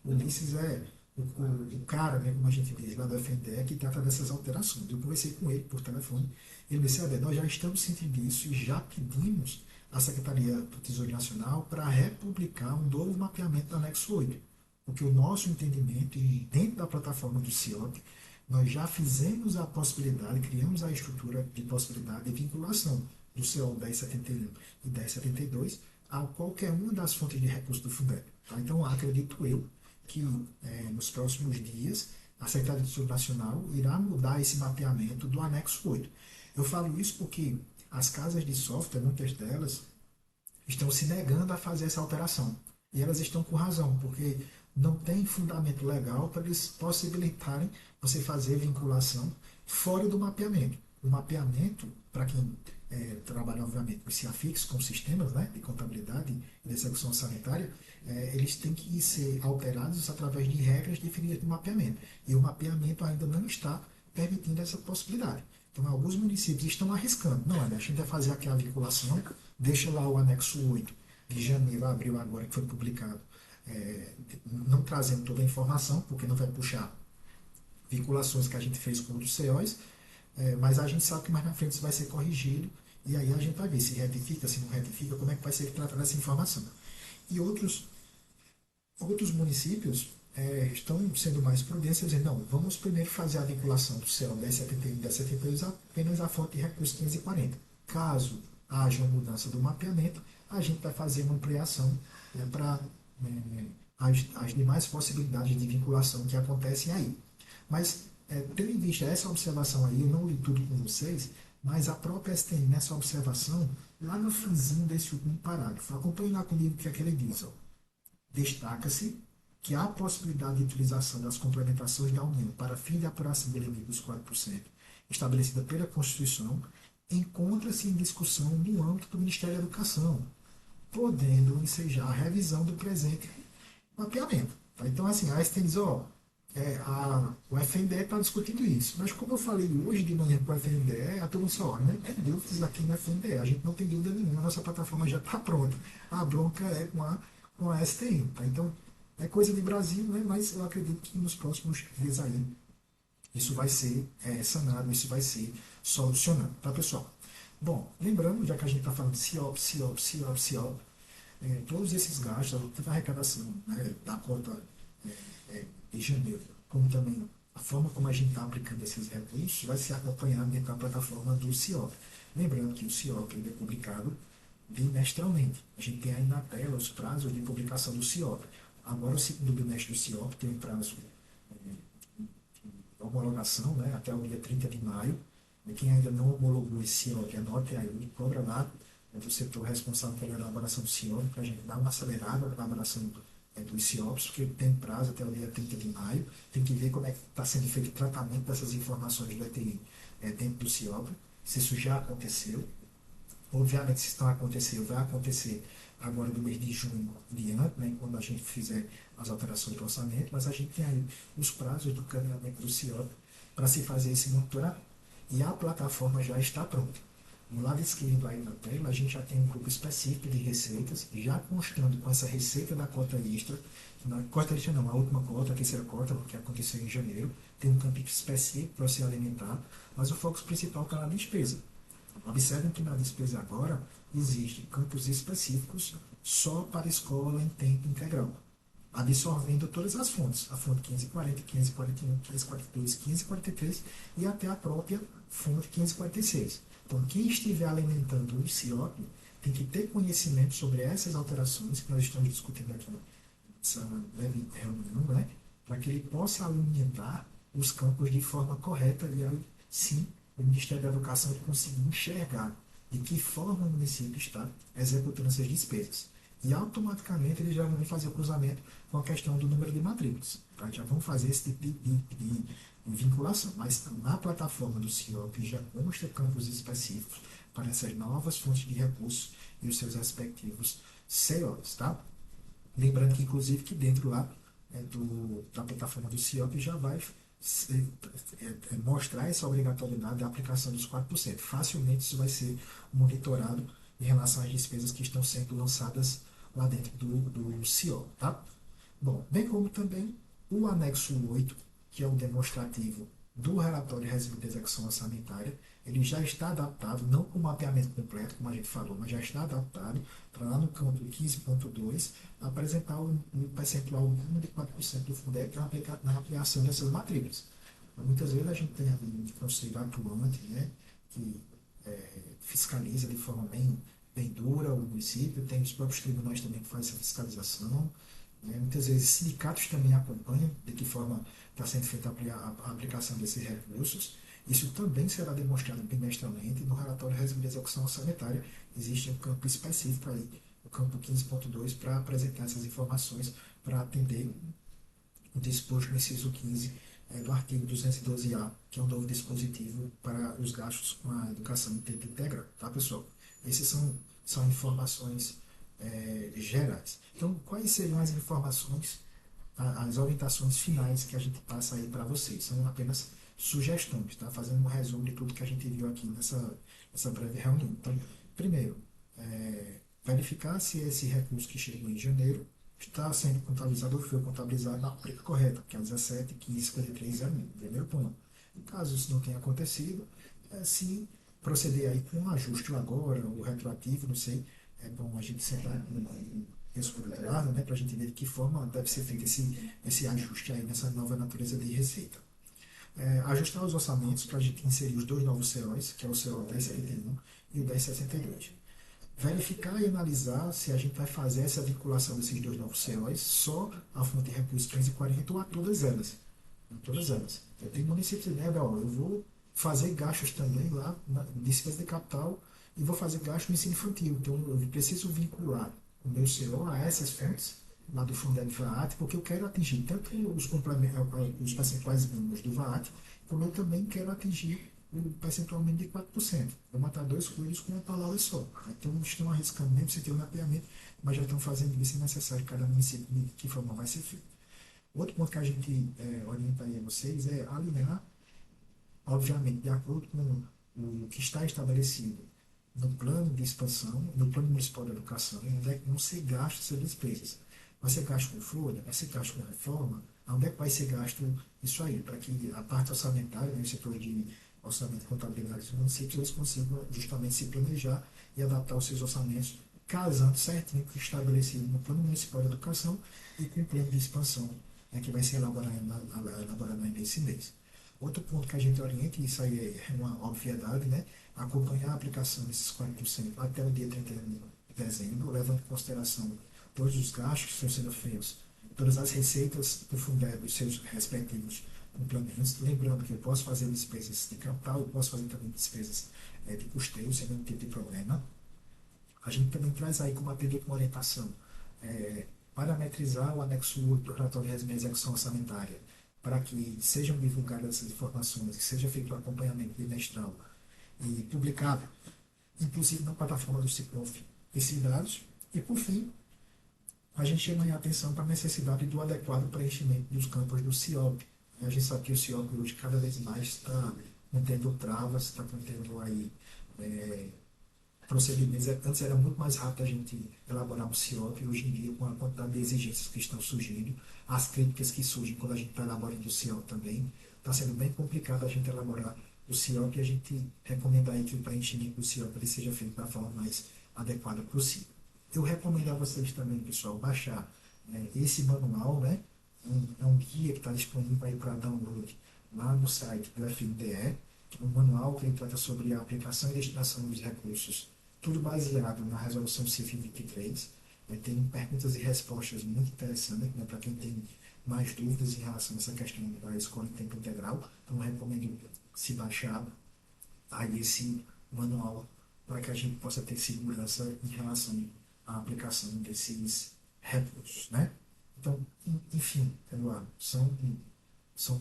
O Ulisses é o cara, né, como a gente diz lá do FNDE, que trata dessas alterações. Eu conversei com ele por telefone. Ele disse, nós já estamos sentindo isso e já pedimos à Secretaria do Tesouro Nacional para republicar um novo mapeamento do anexo 8. Porque o nosso entendimento, e dentro da plataforma do CIOP, nós já fizemos a possibilidade, criamos a estrutura de possibilidade de vinculação do CO 1071 e 1072 a qualquer uma das fontes de recursos do Fundeb. Tá? Então, acredito eu que nos próximos dias a Secretaria de Tesouro Nacional irá mudar esse mapeamento do anexo 8. Eu falo isso porque as casas de software, muitas delas, estão se negando a fazer essa alteração. E elas estão com razão, porque não tem fundamento legal para eles possibilitarem você fazer vinculação fora do mapeamento. O mapeamento, para quem trabalha, obviamente, com CIAFIX, com sistemas, né, de contabilidade e de execução sanitária, eles têm que ser alterados através de regras definidas do mapeamento. E o mapeamento ainda não está permitindo essa possibilidade. Então, alguns municípios estão arriscando. Não, a gente vai fazer aqui a vinculação, deixa lá o anexo 8 de janeiro, abril agora, que foi publicado, não trazendo toda a informação, porque não vai puxar vinculações que a gente fez com outros COs, mas a gente sabe que mais na frente isso vai ser corrigido, e aí a gente vai ver se retifica, se não retifica, como é que vai ser tratado essa informação. E outros municípios estão sendo mais prudentes, dizendo, não, vamos primeiro fazer a vinculação do CO 1071 e 1072 apenas à fonte de recurso 540. Caso haja uma mudança do mapeamento, a gente vai fazer uma ampliação para as demais possibilidades de vinculação que acontecem aí. Mas, tendo em vista essa observação aí, eu não li tudo com vocês, mas a própria STN, nessa observação, lá no finzinho desse último parágrafo, acompanhe lá comigo o que é que ele diz. Destaca-se que há a possibilidade de utilização das complementações da União para fim de apuração do limite dos 4%, estabelecida pela Constituição, encontra-se em discussão no âmbito do Ministério da Educação, podendo ensejar a revisão do presente mapeamento. Tá? Então, assim, a STN diz, o FNDE está discutindo isso. Mas como eu falei hoje de manhã com o FNDE, a turma só, né? Tem dúvidas aqui no FNDE. A gente não tem dúvida nenhuma, a nossa plataforma já está pronta. A bronca é com a STN. Tá? Então, é coisa de Brasil, né? Mas eu acredito que nos próximos dias aí isso vai ser sanado, isso vai ser solucionado. Tá, pessoal? Bom, lembrando, já que a gente está falando de CIOP, todos esses gastos, tanto a arrecadação, né, da conta de janeiro, como também a forma como a gente está aplicando esses recursos, vai ser acompanhado dentro da plataforma do CIOP. Lembrando que o CIOP ele é publicado bimestralmente. A gente tem aí na tela os prazos de publicação do CIOP. Agora, o segundo bimestre do CIOP tem um prazo de homologação, né, até o dia 30 de maio. E quem ainda não homologou esse CIOP, anote aí, cobra lá do setor responsável pela elaboração do CIOP, para a gente dar uma acelerada na elaboração dos CIOPs, porque tem prazo até o dia 30 de maio, tem que ver como é que está sendo feito o tratamento dessas informações do ETI dentro do CIOP, se isso já aconteceu. Obviamente, se isso não aconteceu, vai acontecer agora no mês de junho diante, né, quando a gente fizer as alterações do orçamento, mas a gente tem aí os prazos do caminhamento do CIOP para se fazer esse monitoramento. E a plataforma já está pronta. No lado esquerdo aí na tela, a gente já tem um grupo específico de receitas, já constando com essa receita da cota extra, na cota extra não, a última cota, a terceira cota, que aconteceu em janeiro, tem um campo específico para se alimentar, mas o foco principal está na despesa. Observem que na despesa agora existem campos específicos só para escola em tempo integral, absorvendo todas as fontes, a fonte 1540, 1541, 1542, 1543 e até a própria fonte 1546. Então, quem estiver alimentando o CIOP tem que ter conhecimento sobre essas alterações que nós estamos discutindo aqui nessa breve reunião, né? Para que ele possa alimentar os campos de forma correta e aí sim o Ministério da Educação conseguir enxergar de que forma o município está executando essas despesas. E automaticamente eles já vão fazer o cruzamento com a questão do número de matrículas. Tá? Já vão fazer esse tipo de vinculação. Mas na plataforma do CIOP já consta campos específicos para essas novas fontes de recursos e os seus respectivos COs. Tá? Lembrando que, inclusive, que dentro lá da plataforma do CIOP já vai mostrar essa obrigatoriedade da aplicação dos 4%. Facilmente isso vai ser monitorado em relação às despesas que estão sendo lançadas lá dentro do CIO. Tá? Bom, bem como também o anexo 8, que é o demonstrativo do relatório resumo de execução orçamentária, ele já está adaptado, não com o mapeamento completo, como a gente falou, mas já está adaptado para lá no campo 15.2 apresentar um percentual mínimo de 4% do Fundeb na aplicação dessas matrículas. Muitas vezes a gente tem um conselho atuante, né, que fiscaliza de forma bem dura o município, tem os próprios tribunais também que fazem essa fiscalização, né, muitas vezes sindicatos também acompanham de que forma está sendo feita a aplicação desses recursos. Isso também será demonstrado bimestralmente no relatório resumo de execução orçamentária. Existe um campo específico aí, o campo 15.2, para apresentar essas informações para atender o disposto no inciso 15 do artigo 212-A, que é um novo dispositivo para os gastos com a educação em tempo integral. Tá, pessoal? Essas são informações gerais. Então, quais seriam as informações, as orientações finais que a gente passa aí para vocês? São apenas sugestões, tá? Fazendo um resumo de tudo que a gente viu aqui nessa breve reunião. Então, primeiro, verificar se esse recurso que chegou em janeiro está sendo contabilizado ou foi contabilizado na rubrica correta, que é 17, 15, 53, 01. Primeiro ponto. Caso isso não tenha acontecido, se proceder aí com um ajuste agora, ou retroativo, não sei, é bom a gente sentar responsabilidade, né, para a gente ver de que forma deve ser feito esse ajuste aí nessa nova natureza de receita. Ajustar os orçamentos para a gente inserir os dois novos COs, que é o CO 1071 e o 1062. Verificar e analisar se a gente vai fazer essa vinculação desses dois novos COs só a fonte de recursos 1540 ou a todas elas. A todas elas. Tem municípios que eu vou fazer gastos também lá na despesa de capital e vou fazer gastos no ensino infantil. Então eu preciso vincular o meu CO a essas fontes lá do Fundeb VAAT, porque eu quero atingir tanto os percentuais mínimos do VAAT, como eu também quero atingir o percentual mínimo de 4%. Vou matar dois coelhos com uma palavra só. Então, estão arriscando mesmo sem ter um mapeamento, mas já estão fazendo isso necessário cada município de que forma vai ser feito. Outro ponto que a gente orientaria a vocês é alinhar, obviamente, de acordo com o que está estabelecido no plano de expansão, no plano municipal de educação, onde é que vão ser gastos essas despesas. Vai ser gasto com folha? Vai ser gasto com reforma? Onde é que vai ser gasto isso aí? Para que a parte orçamentária, né, o setor de orçamento e contabilidade dos municípios, eles consigam justamente se planejar e adaptar os seus orçamentos, casando certinho com o estabelecido no plano municipal de educação e com o plano de expansão, né, que vai ser elaborado ainda esse mês. Outro ponto que a gente orienta, e isso aí é uma obviedade, né, acompanhar a aplicação desses 4% até o dia 31 de dezembro, levando em consideração todos os gastos que estão sendo feitos, todas as receitas do Fundeb, os seus respectivos complementos. Lembrando que eu posso fazer despesas de capital, eu posso fazer também despesas de custeio, sem nenhum tipo de problema. A gente também traz aí como atender com orientação parametrizar o anexo 8 do relatório de resumo de execução orçamentária, para que sejam divulgadas essas informações, que seja feito o acompanhamento bimestral e publicado, inclusive na plataforma do Ciprof, esses dados. E, por fim, a gente chama a atenção para a necessidade do adequado preenchimento dos campos do CIOP. A gente sabe que o CIOP hoje cada vez mais está contendo travas, está contendo aí procedimentos. Antes era muito mais rápido a gente elaborar um CIOP, hoje em dia, com a quantidade de exigências que estão surgindo, as críticas que surgem quando a gente está elaborando o CIOP também, está sendo bem complicado a gente elaborar o CIOP e a gente recomenda aí que o preenchimento do CIOP ele seja feito da forma mais adequada possível. Eu recomendo a vocês também, pessoal, baixar esse manual, né? É um guia que está disponível aí para download lá no site do FNDE, um manual que ele trata sobre a aplicação e destinação dos recursos, tudo baseado na resolução CIF 23. Tem perguntas e respostas muito interessantes, né, para quem tem mais dúvidas em relação a essa questão da escola em tempo integral. Então, eu recomendo se baixar aí esse manual para que a gente possa ter segurança em relação à aplicação desses recursos, né? Então, enfim, Eduardo, são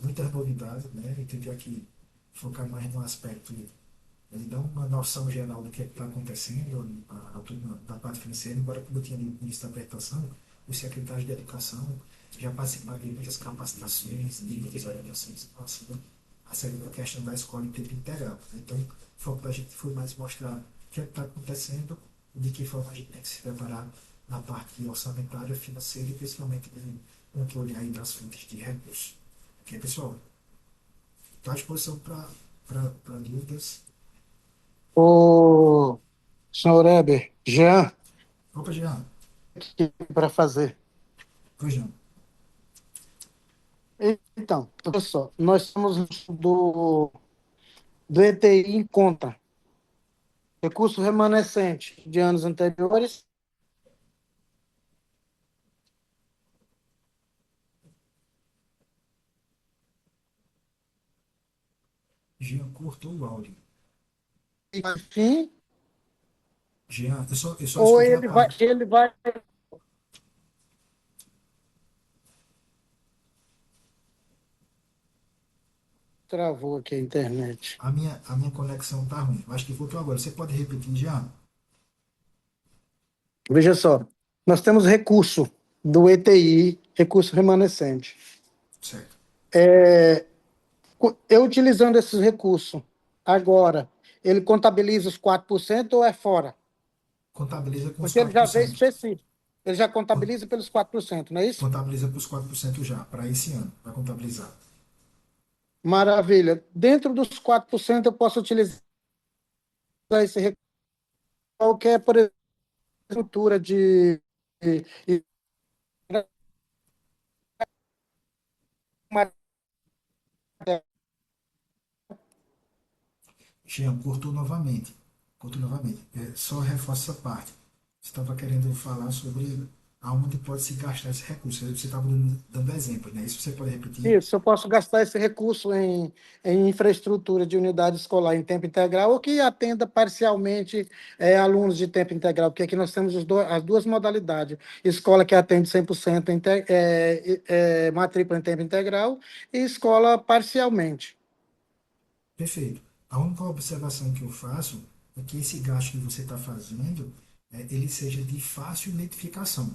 muitas novidades, né? Eu tentei aqui focar mais no aspecto, ele dá uma noção geral do que está acontecendo da parte financeira, embora, como eu tinha no início da apresentação, os secretários de educação já participaram de muitas capacitações, de muitas orientações relacionadas acerca da questão da escola em tempo integral. Então, o foco da gente foi mais mostrar o que está acontecendo e de que forma a gente tem que se preparar na parte orçamentária, financeira e principalmente no controle aí das fontes de recursos. Ok, pessoal? Estou à disposição para dúvidas. O senhor Heber, Jean, Opa, Jean. aqui para fazer. Pois não. Então, olha só, nós estamos do ETI em conta, recurso remanescente de anos anteriores. Jean cortou o áudio. Enfim, Jean, eu só ou escutei a parte. ele vai, travou aqui a internet. A minha conexão tá ruim. Eu acho que voltou agora. Você pode repetir, Jean? Veja só, nós temos recurso do ETI, recurso remanescente. Certo. Eu utilizando esses recursos agora, ele contabiliza os 4% ou é fora? Contabiliza com os Porque ele quatro por já vê cento. específico. Ele já Con- contabiliza pelos 4%, não é isso? Contabiliza para os 4% já, para esse ano. Vai contabilizar. Maravilha. Dentro dos 4% eu posso utilizar esse recurso, qualquer, por exemplo, estrutura de Jean, cortou novamente. Cortou novamente. Só reforça essa parte. Você estava querendo falar sobre aonde pode se gastar esse recurso. Você estava dando exemplos, né? Isso você pode repetir? isso. Eu posso gastar esse recurso em infraestrutura de unidade escolar em tempo integral ou que atenda parcialmente alunos de tempo integral, porque aqui nós temos as duas modalidades: escola que atende 100% matrícula em tempo integral e escola parcialmente. Perfeito. A única observação que eu faço é que esse gasto que você está fazendo, ele seja de fácil identificação.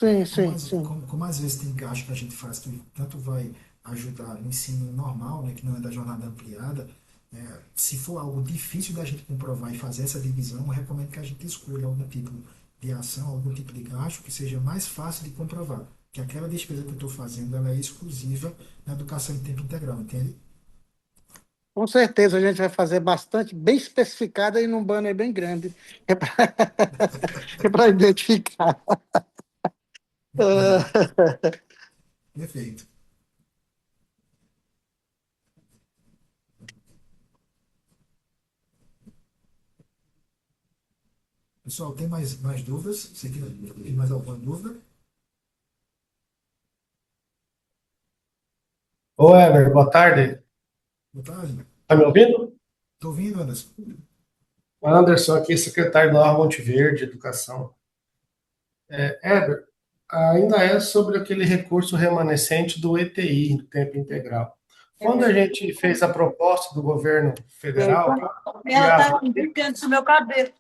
Sim, Como, sim, sim. como às vezes tem gasto que a gente faz que tanto vai ajudar no ensino normal, né, que não é da jornada ampliada, se for algo difícil da gente comprovar e fazer essa divisão, eu recomendo que a gente escolha algum tipo de ação, algum tipo de gasto que seja mais fácil de comprovar. Que aquela despesa que eu estou fazendo ela é exclusiva na educação em tempo integral, entende? Com certeza a gente vai fazer bastante, bem especificada e num banner bem grande, para identificar. Beleza. Ah, Perfeito. Pessoal, tem mais dúvidas? Você tem mais alguma dúvida? Ô, Ever, boa tarde. Boa tarde. Tá me ouvindo? Estou ouvindo, Anderson. Anderson aqui, secretário da Monte Verde, Educação. Ever, ainda é sobre aquele recurso remanescente do ETI, do tempo integral. Quando a gente fez a proposta do governo federal para Ela ampliar as tá brincando com o meu cabelo.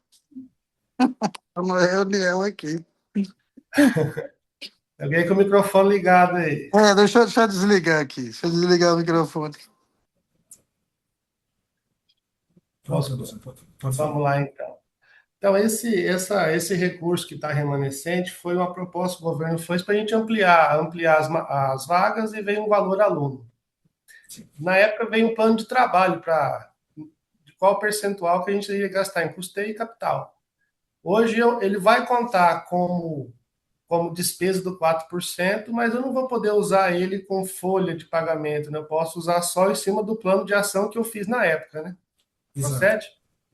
Estamos na reunião aqui. alguém com o microfone ligado aí. Deixa eu desligar aqui. Deixa eu desligar o microfone. Pronto, Posso? Anderson, pode falar. Vamos lá, então. Então, esse recurso que está remanescente foi uma proposta que o governo fez para a gente ampliar as vagas e veio um valor aluno. Sim. Na época veio um plano de trabalho para de qual percentual que a gente ia gastar em custeio e capital. Hoje ele vai contar como despesa do 4%, mas eu não vou poder usar ele com folha de pagamento, né? Eu posso usar só em cima do plano de ação que eu fiz na época, né? Exato. Procede?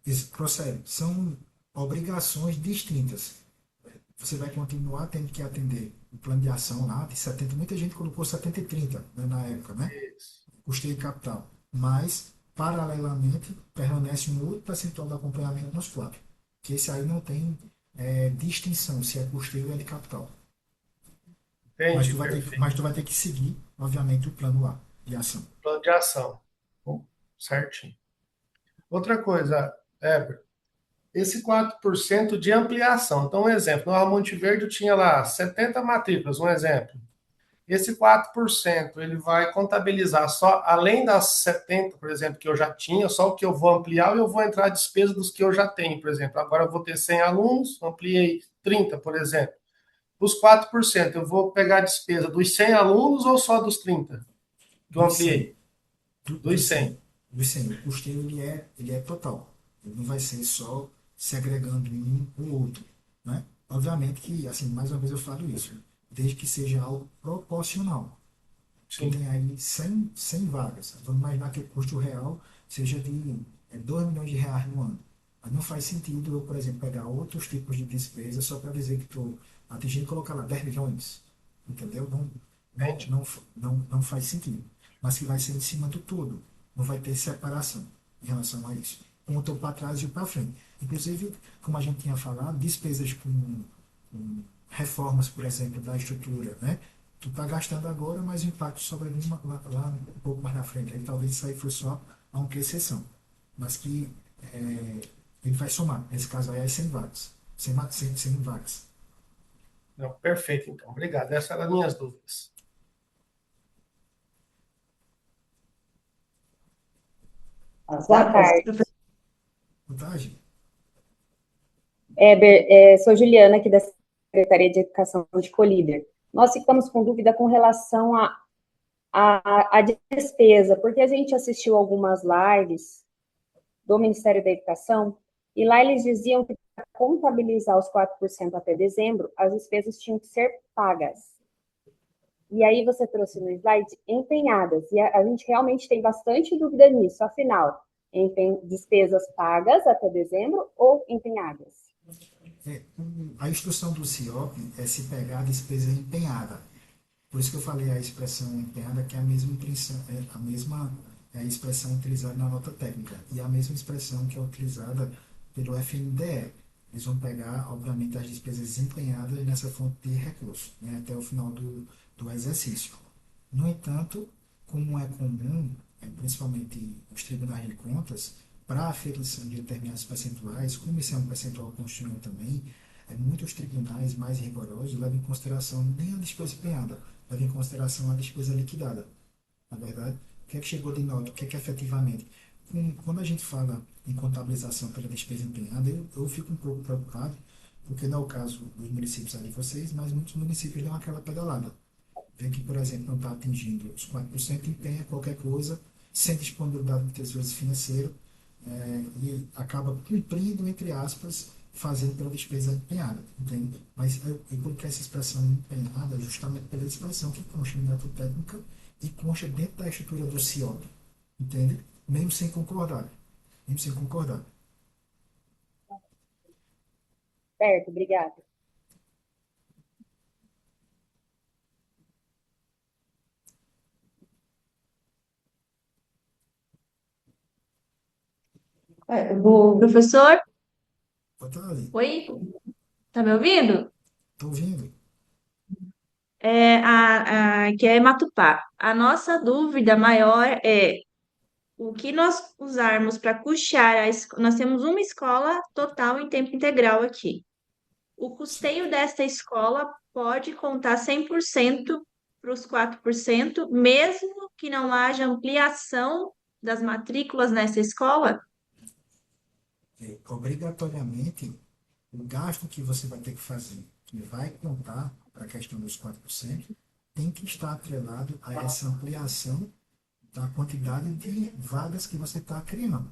Isso procede. São obrigações distintas. Você vai continuar tendo que atender o plano de ação lá de 70. Muita gente colocou 70 e 30, né, na época, né? Isso. Custeio capital. Mas, paralelamente, permanece um outro percentual do acompanhamento nos FLAP. Que esse aí não tem distinção se é custeio ou é de capital. Entendi, perfeito. Mas tu vai ter que seguir, obviamente, o plano lá de ação. Plano de ação. Certinho. Outra coisa, Heber, esse 4% de ampliação. Então, um exemplo, no Monte Verde tinha lá 70 matrículas, um exemplo. Esse 4% ele vai contabilizar só, além das 70, por exemplo, que eu já tinha, só o que eu vou ampliar, eu vou entrar a despesa dos que eu já tenho, por exemplo. Agora eu vou ter 100 alunos, ampliei 30, por exemplo. Os 4%, eu vou pegar a despesa dos 100 alunos ou só dos 30 que eu Dos 100. ampliei? Dos Dos 100. 100. Dos 100. O custeio ele é total. Ele não vai ser só segregando um ou outro. Né? Obviamente que, assim, mais uma vez eu falo isso, desde que seja algo proporcional. Tu Sim. tem aí 100 vagas. Vamos imaginar que o custo real seja de 2 milhões de reais no ano. Mas não faz sentido eu, por exemplo, pegar outros tipos de despesa só para dizer que estou atingindo e colocar lá 10 milhões. Entendeu? Entende? Não faz sentido. Mas que vai ser em cima do todo. Não vai ter separação em relação a isso. Um estou para trás e um para frente. Inclusive, como a gente tinha falado, despesas com reformas, por exemplo, da estrutura, né? Tu está gastando agora, mas o impacto só vai vir lá um pouco mais na frente. Aí talvez isso aí for só a uma exceção. Mas que ele vai somar. Nesse caso aí é 100 vagas. 100 vagas. Não, perfeito, então. Obrigado. Essas eram as minhas dúvidas. Boa tarde. Vantagem? Sou Juliana, aqui da Secretaria de Educação de Colíder. Nós ficamos com dúvida com relação à despesa, porque a gente assistiu algumas lives do Ministério da Educação, e lá eles diziam que para contabilizar os 4% até dezembro, as despesas tinham que ser pagas. E aí você trouxe no slide empenhadas, e a gente realmente tem bastante dúvida nisso, afinal, despesas pagas até dezembro ou empenhadas? A instrução do CIOP é se pegar a despesa empenhada. Por isso que eu falei a expressão empenhada, que é a mesma expressão utilizada na nota técnica e a mesma expressão que é utilizada pelo FNDE. Eles vão pegar, obviamente, as despesas empenhadas nessa fonte de recurso, né, até o final do exercício. No entanto, como é comum, principalmente os tribunais de contas, para a aferição de determinados percentuais, como esse é um percentual constitucional também, muitos tribunais mais rigorosos levam em consideração nem a despesa empenhada, levam em consideração a despesa liquidada. Na verdade, o que é que chegou de nota, o que é que efetivamente. Quando a gente fala em contabilização pela despesa empenhada, eu fico um pouco preocupado, porque não é o caso dos municípios ali de vocês, mas muitos municípios dão aquela pedalada. Vê que, por exemplo, não está atingindo os 4%, empenha qualquer coisa, sem disponibilidade muitas vezes financeira, e acaba cumprindo, entre aspas, fazendo pela despesa empenhada, entende? Mas eu coloquei essa expressão empenhada justamente pela expressão que consta em nota técnica e consta dentro da estrutura do CIOP, entende? Mesmo sem concordar. Mesmo sem concordar. Certo, obrigada. O professor, Boa tarde. oi, tá me ouvindo? Estou ouvindo. que é Matupá. A nossa dúvida maior é o que nós usarmos para custear a escola. Nós temos uma escola total em tempo integral aqui. O custeio desta escola pode contar 100% para os 4%, mesmo que não haja ampliação das matrículas nessa escola? Obrigatoriamente, o gasto que você vai ter que fazer, que vai contar para a questão dos 4%, tem que estar atrelado a essa ampliação da quantidade de vagas que você está criando.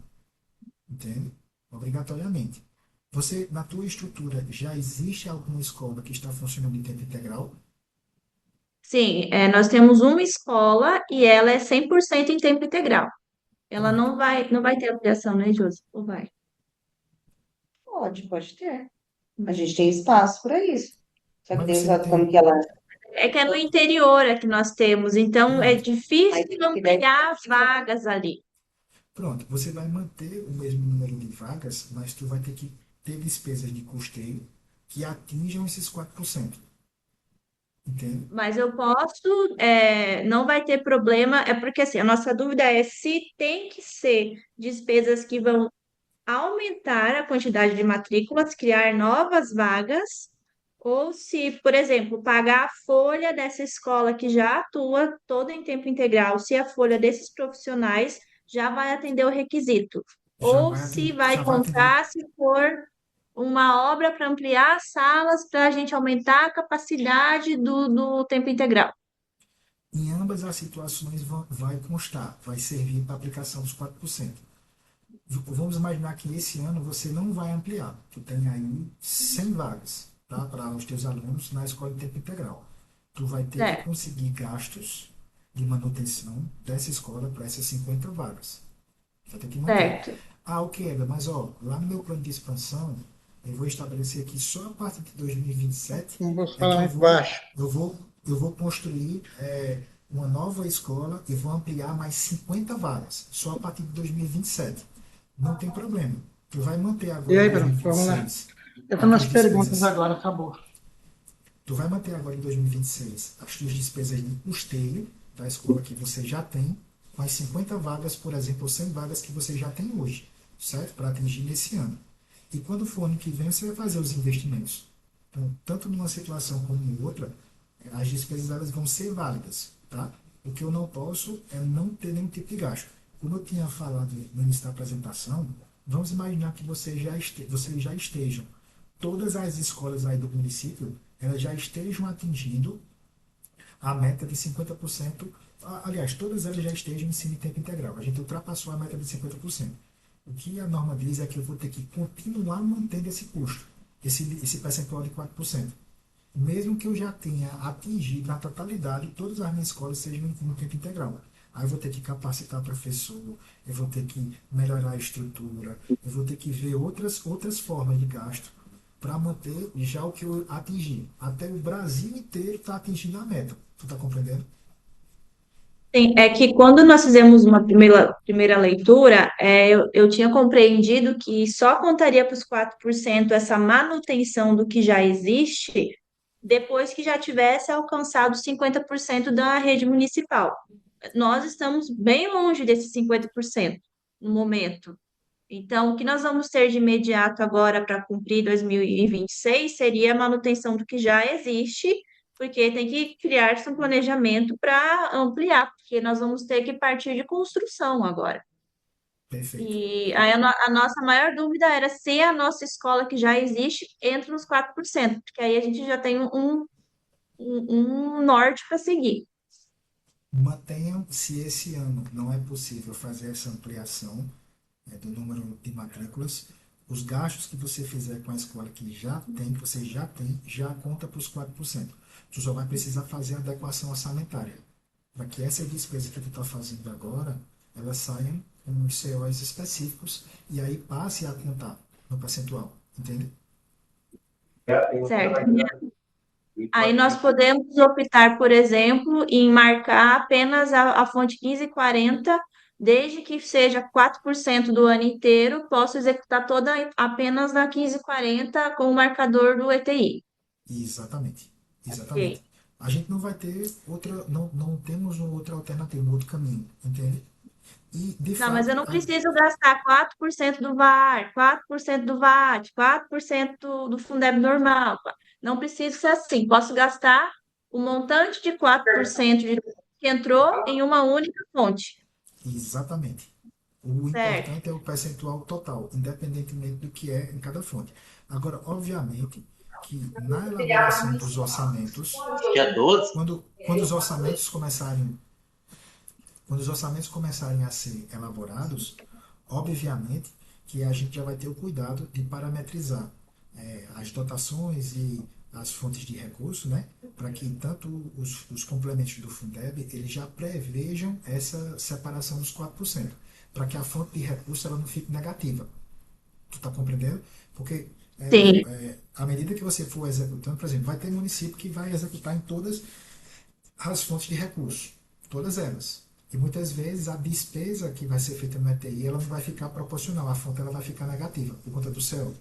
Entende? Obrigatoriamente. Você, na tua estrutura, já existe alguma escola que está funcionando em tempo integral? Sim, nós temos uma escola e ela é 100% em tempo integral. Ela Pronto. não vai ter ampliação, né, Josi? Ou vai? Pode ter. A gente tem espaço para isso. Só que Mas Deus você não sabe como tem. que ela. É que é no interior é que nós temos, então é Pronto. difícil Aí tem que dar. ampliar vagas ali. Pronto. Você vai manter o mesmo número de vagas, mas tu vai ter que ter despesas de custeio que atinjam esses 4%. Entende? Mas eu posso, não vai ter problema, é porque assim, a nossa dúvida é se tem que ser despesas que vão aumentar a quantidade de matrículas, criar novas vagas, ou se, por exemplo, pagar a folha dessa escola que já atua toda em tempo integral, se a folha desses profissionais já vai atender o requisito, ou se vai Já vai atender. contar se for uma obra para ampliar as salas para a gente aumentar a capacidade do tempo integral. Em ambas as situações vai constar, vai servir para a aplicação dos 4%. Vamos imaginar que esse ano você não vai ampliar. Tu tem aí 100 vagas, tá, para os teus alunos na escola de tempo integral. Tu vai ter que Certo, conseguir gastos de manutenção dessa escola para essas 50 vagas. Vai ter que manter. certo. Ah, ok, Eva, mas ó, lá no meu plano de expansão, eu vou estabelecer aqui só a partir de 2027 Não vou é que falar muito baixo. eu vou construir uma nova escola e vou ampliar mais 50 vagas, só a partir de 2027. Não tem problema. Tu vai manter E agora em aí, Bruno, vamos lá. 2026 Eu as tô nas tuas perguntas despesas. agora, acabou. Tu vai manter agora em 2026 as tuas despesas de custeio da escola que você já tem, com as 50 vagas, por exemplo, ou 100 vagas que você já tem hoje, certo? Para atingir nesse ano. E quando for ano que vem, você vai fazer os investimentos. Então, tanto numa situação como em outra, as despesas elas vão ser válidas, tá? O que eu não posso é não ter nenhum tipo de gasto. Como eu tinha falado no início da apresentação, vamos imaginar que vocês já estejam, todas as escolas aí do município, elas já estejam atingindo a meta de 50%. Aliás, todas elas já estejam em ensino em tempo integral. A gente ultrapassou a meta de 50%. O que a norma diz é que eu vou ter que continuar mantendo esse custo, esse percentual de 4%. Mesmo que eu já tenha atingido na totalidade, todas as minhas escolas sejam em tempo integral. Aí eu vou ter que capacitar professor, eu vou ter que melhorar a estrutura, eu vou ter que ver outras formas de gasto para manter já o que eu atingi. Até o Brasil inteiro está atingindo a meta. Tu está compreendendo? Sim, é que quando nós fizemos uma primeira leitura, eu tinha compreendido que só contaria para os 4% essa manutenção do que já existe depois que já tivesse alcançado 50% da rede municipal. Nós estamos bem longe desses 50% no momento. Então, o que nós vamos ter de imediato agora para cumprir 2026 seria a manutenção do que já existe, porque tem que criar-se um planejamento para ampliar, porque nós vamos ter que partir de construção agora. Perfeito. E aí a nossa maior dúvida era se a nossa escola que já existe entra nos 4%, porque aí a gente já tem um norte para seguir. Mantenham, se esse ano não é possível fazer essa ampliação do número de matrículas, os gastos que você fizer com a escola que já tem, que você já tem, já conta para os 4%. Tu só vai precisar fazer a adequação orçamentária, para que essas despesas que tu está fazendo agora, elas saiam com os COs específicos e aí passe a contar no percentual, entende? Certo. Aí nós podemos optar, por exemplo, em marcar apenas a fonte 1540, desde que seja 4% do ano inteiro, posso executar toda apenas na 1540 com o marcador do ETI. Exatamente. Exatamente. Ok. a gente não vai ter outra, não temos uma outra alternativa, um outro caminho, entende? E, de Não, mas eu fato, não preciso gastar 4% do VAR, 4% do VAT, 4% do Fundeb normal. Não preciso ser assim. Posso gastar o montante de 4% que entrou em uma única fonte, exatamente. O certo? importante é o percentual total, independentemente do que é em cada fonte. Agora, obviamente, que na elaboração dos orçamentos, Dia 12? quando os orçamentos começarem a ser elaborados, obviamente que a gente já vai ter o cuidado de parametrizar as dotações e as fontes de recurso, né, para que tanto os complementos do Fundeb eles já prevejam essa separação dos 4%, para que a fonte de recurso ela não fique negativa. Tu está compreendendo? Porque Sim. à medida que você for executando, por exemplo, vai ter município que vai executar em todas as fontes de recurso, todas elas. E muitas vezes a despesa que vai ser feita no ETI ela não vai ficar proporcional, a fonte ela vai ficar negativa por conta do céu.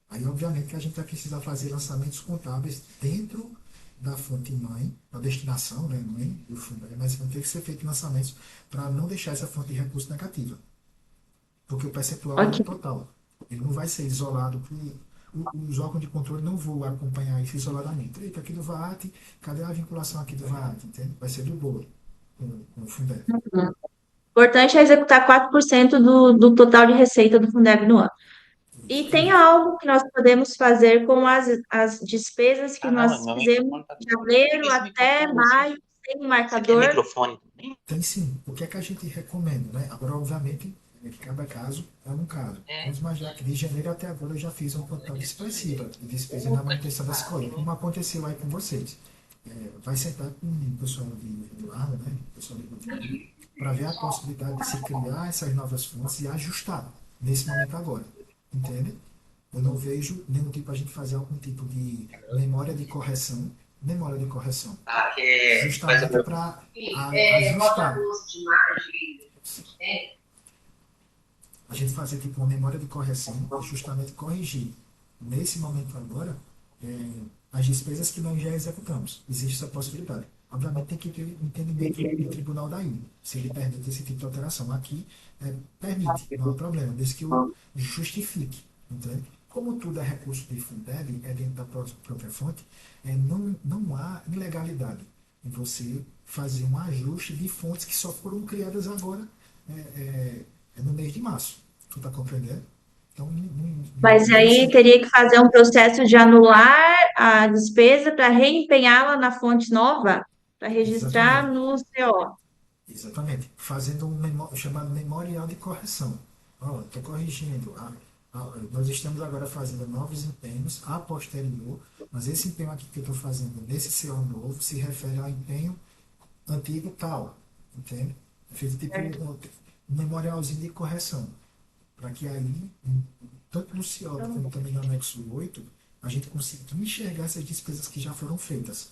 Aí, obviamente, que a gente vai precisar fazer lançamentos contábeis dentro da fonte mãe, da destinação, né, mãe do fundo, mas vão ter que ser feitos lançamentos para não deixar essa fonte de recurso negativa, porque o percentual é Ok. total. Ele não vai ser isolado os órgãos de controle não vão acompanhar isso isoladamente. Eita, aqui do VAT, cadê a vinculação aqui do VAT? Entende? Vai ser do bolo com o Fundeb. Importante é executar 4% do total de receita do Fundeb no ano. E tem Justamente. algo que nós podemos fazer com as despesas que Ah, não, nós meu fizemos microfone tá. de Por que janeiro esse até microfone assim? maio, sem Você quer marcador. microfone também? Tem sim. O que é que a gente recomenda, né? Agora, obviamente, é que cada caso é um caso. É. Vamos imaginar que de janeiro até agora eu já fiz uma quantidade expressiva de despesa na manutenção da escola, como aconteceu aí com vocês. Vai sentar com o pessoal de Eduardo, né? O pessoal de Rodrigo, para ver a possibilidade de se criar essas novas fontes e ajustar nesse momento agora. Entende? Eu não vejo nenhum tipo a gente fazer algum tipo de memória de correção, Ah, que é. Faz a justamente meu. para ajustar. A gente fazer tipo uma memória de correção e justamente corrigir nesse momento agora as despesas que nós já executamos. Existe essa possibilidade. Obviamente tem que ter entendimento do tribunal da ilha, se ele permite esse tipo de alteração. Aqui permite, não há problema, desde que eu justifique. Entende? Como tudo é recurso de Fundeb, é dentro da própria fonte, não há ilegalidade em você fazer um ajuste de fontes que só foram criadas agora no mês de março. Tu tá compreendendo? Então, Mas nem aí se, teria que fazer um processo de anular a despesa para reempenhá-la na fonte nova, para registrar exatamente, no CO. exatamente. Fazendo um chamado memorial de correção. Ó, estou corrigindo. Nós estamos agora fazendo novos empenhos a posterior, mas esse empenho aqui que eu estou fazendo nesse CO novo se refere ao empenho antigo tal. Entende? Fiz tipo um memorialzinho de correção. Para que aí, tanto no CIOB como também no anexo 8 a gente consiga enxergar essas despesas que já foram feitas.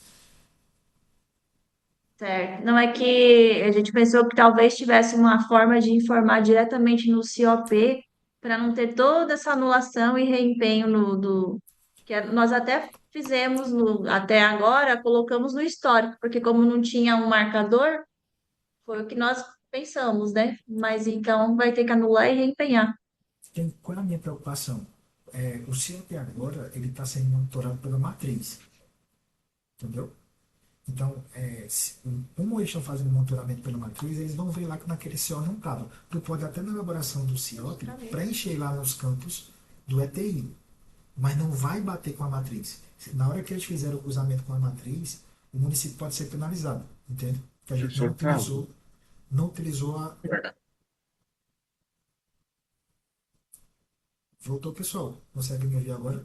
Certo. Não é que a gente pensou que talvez tivesse uma forma de informar diretamente no COP para não ter toda essa anulação e reempenho nós até fizemos até agora, colocamos no histórico, porque como não tinha um marcador, foi o que nós pensamos, né? Mas então vai ter que anular e reempenhar. Qual é a minha preocupação? O CIOP agora ele está sendo monitorado pela matriz, entendeu? Então, como eles estão fazendo monitoramento pela matriz, eles vão ver lá que naquele CO não estava. Tu pode até na elaboração do CIOP preencher lá nos campos do ETI, mas não vai bater com a matriz. Na hora que eles fizeram o cruzamento com a matriz, o município pode ser penalizado, entende? Porque a gente não utilizou a. Voltou, pessoal. Consegue me ouvir agora?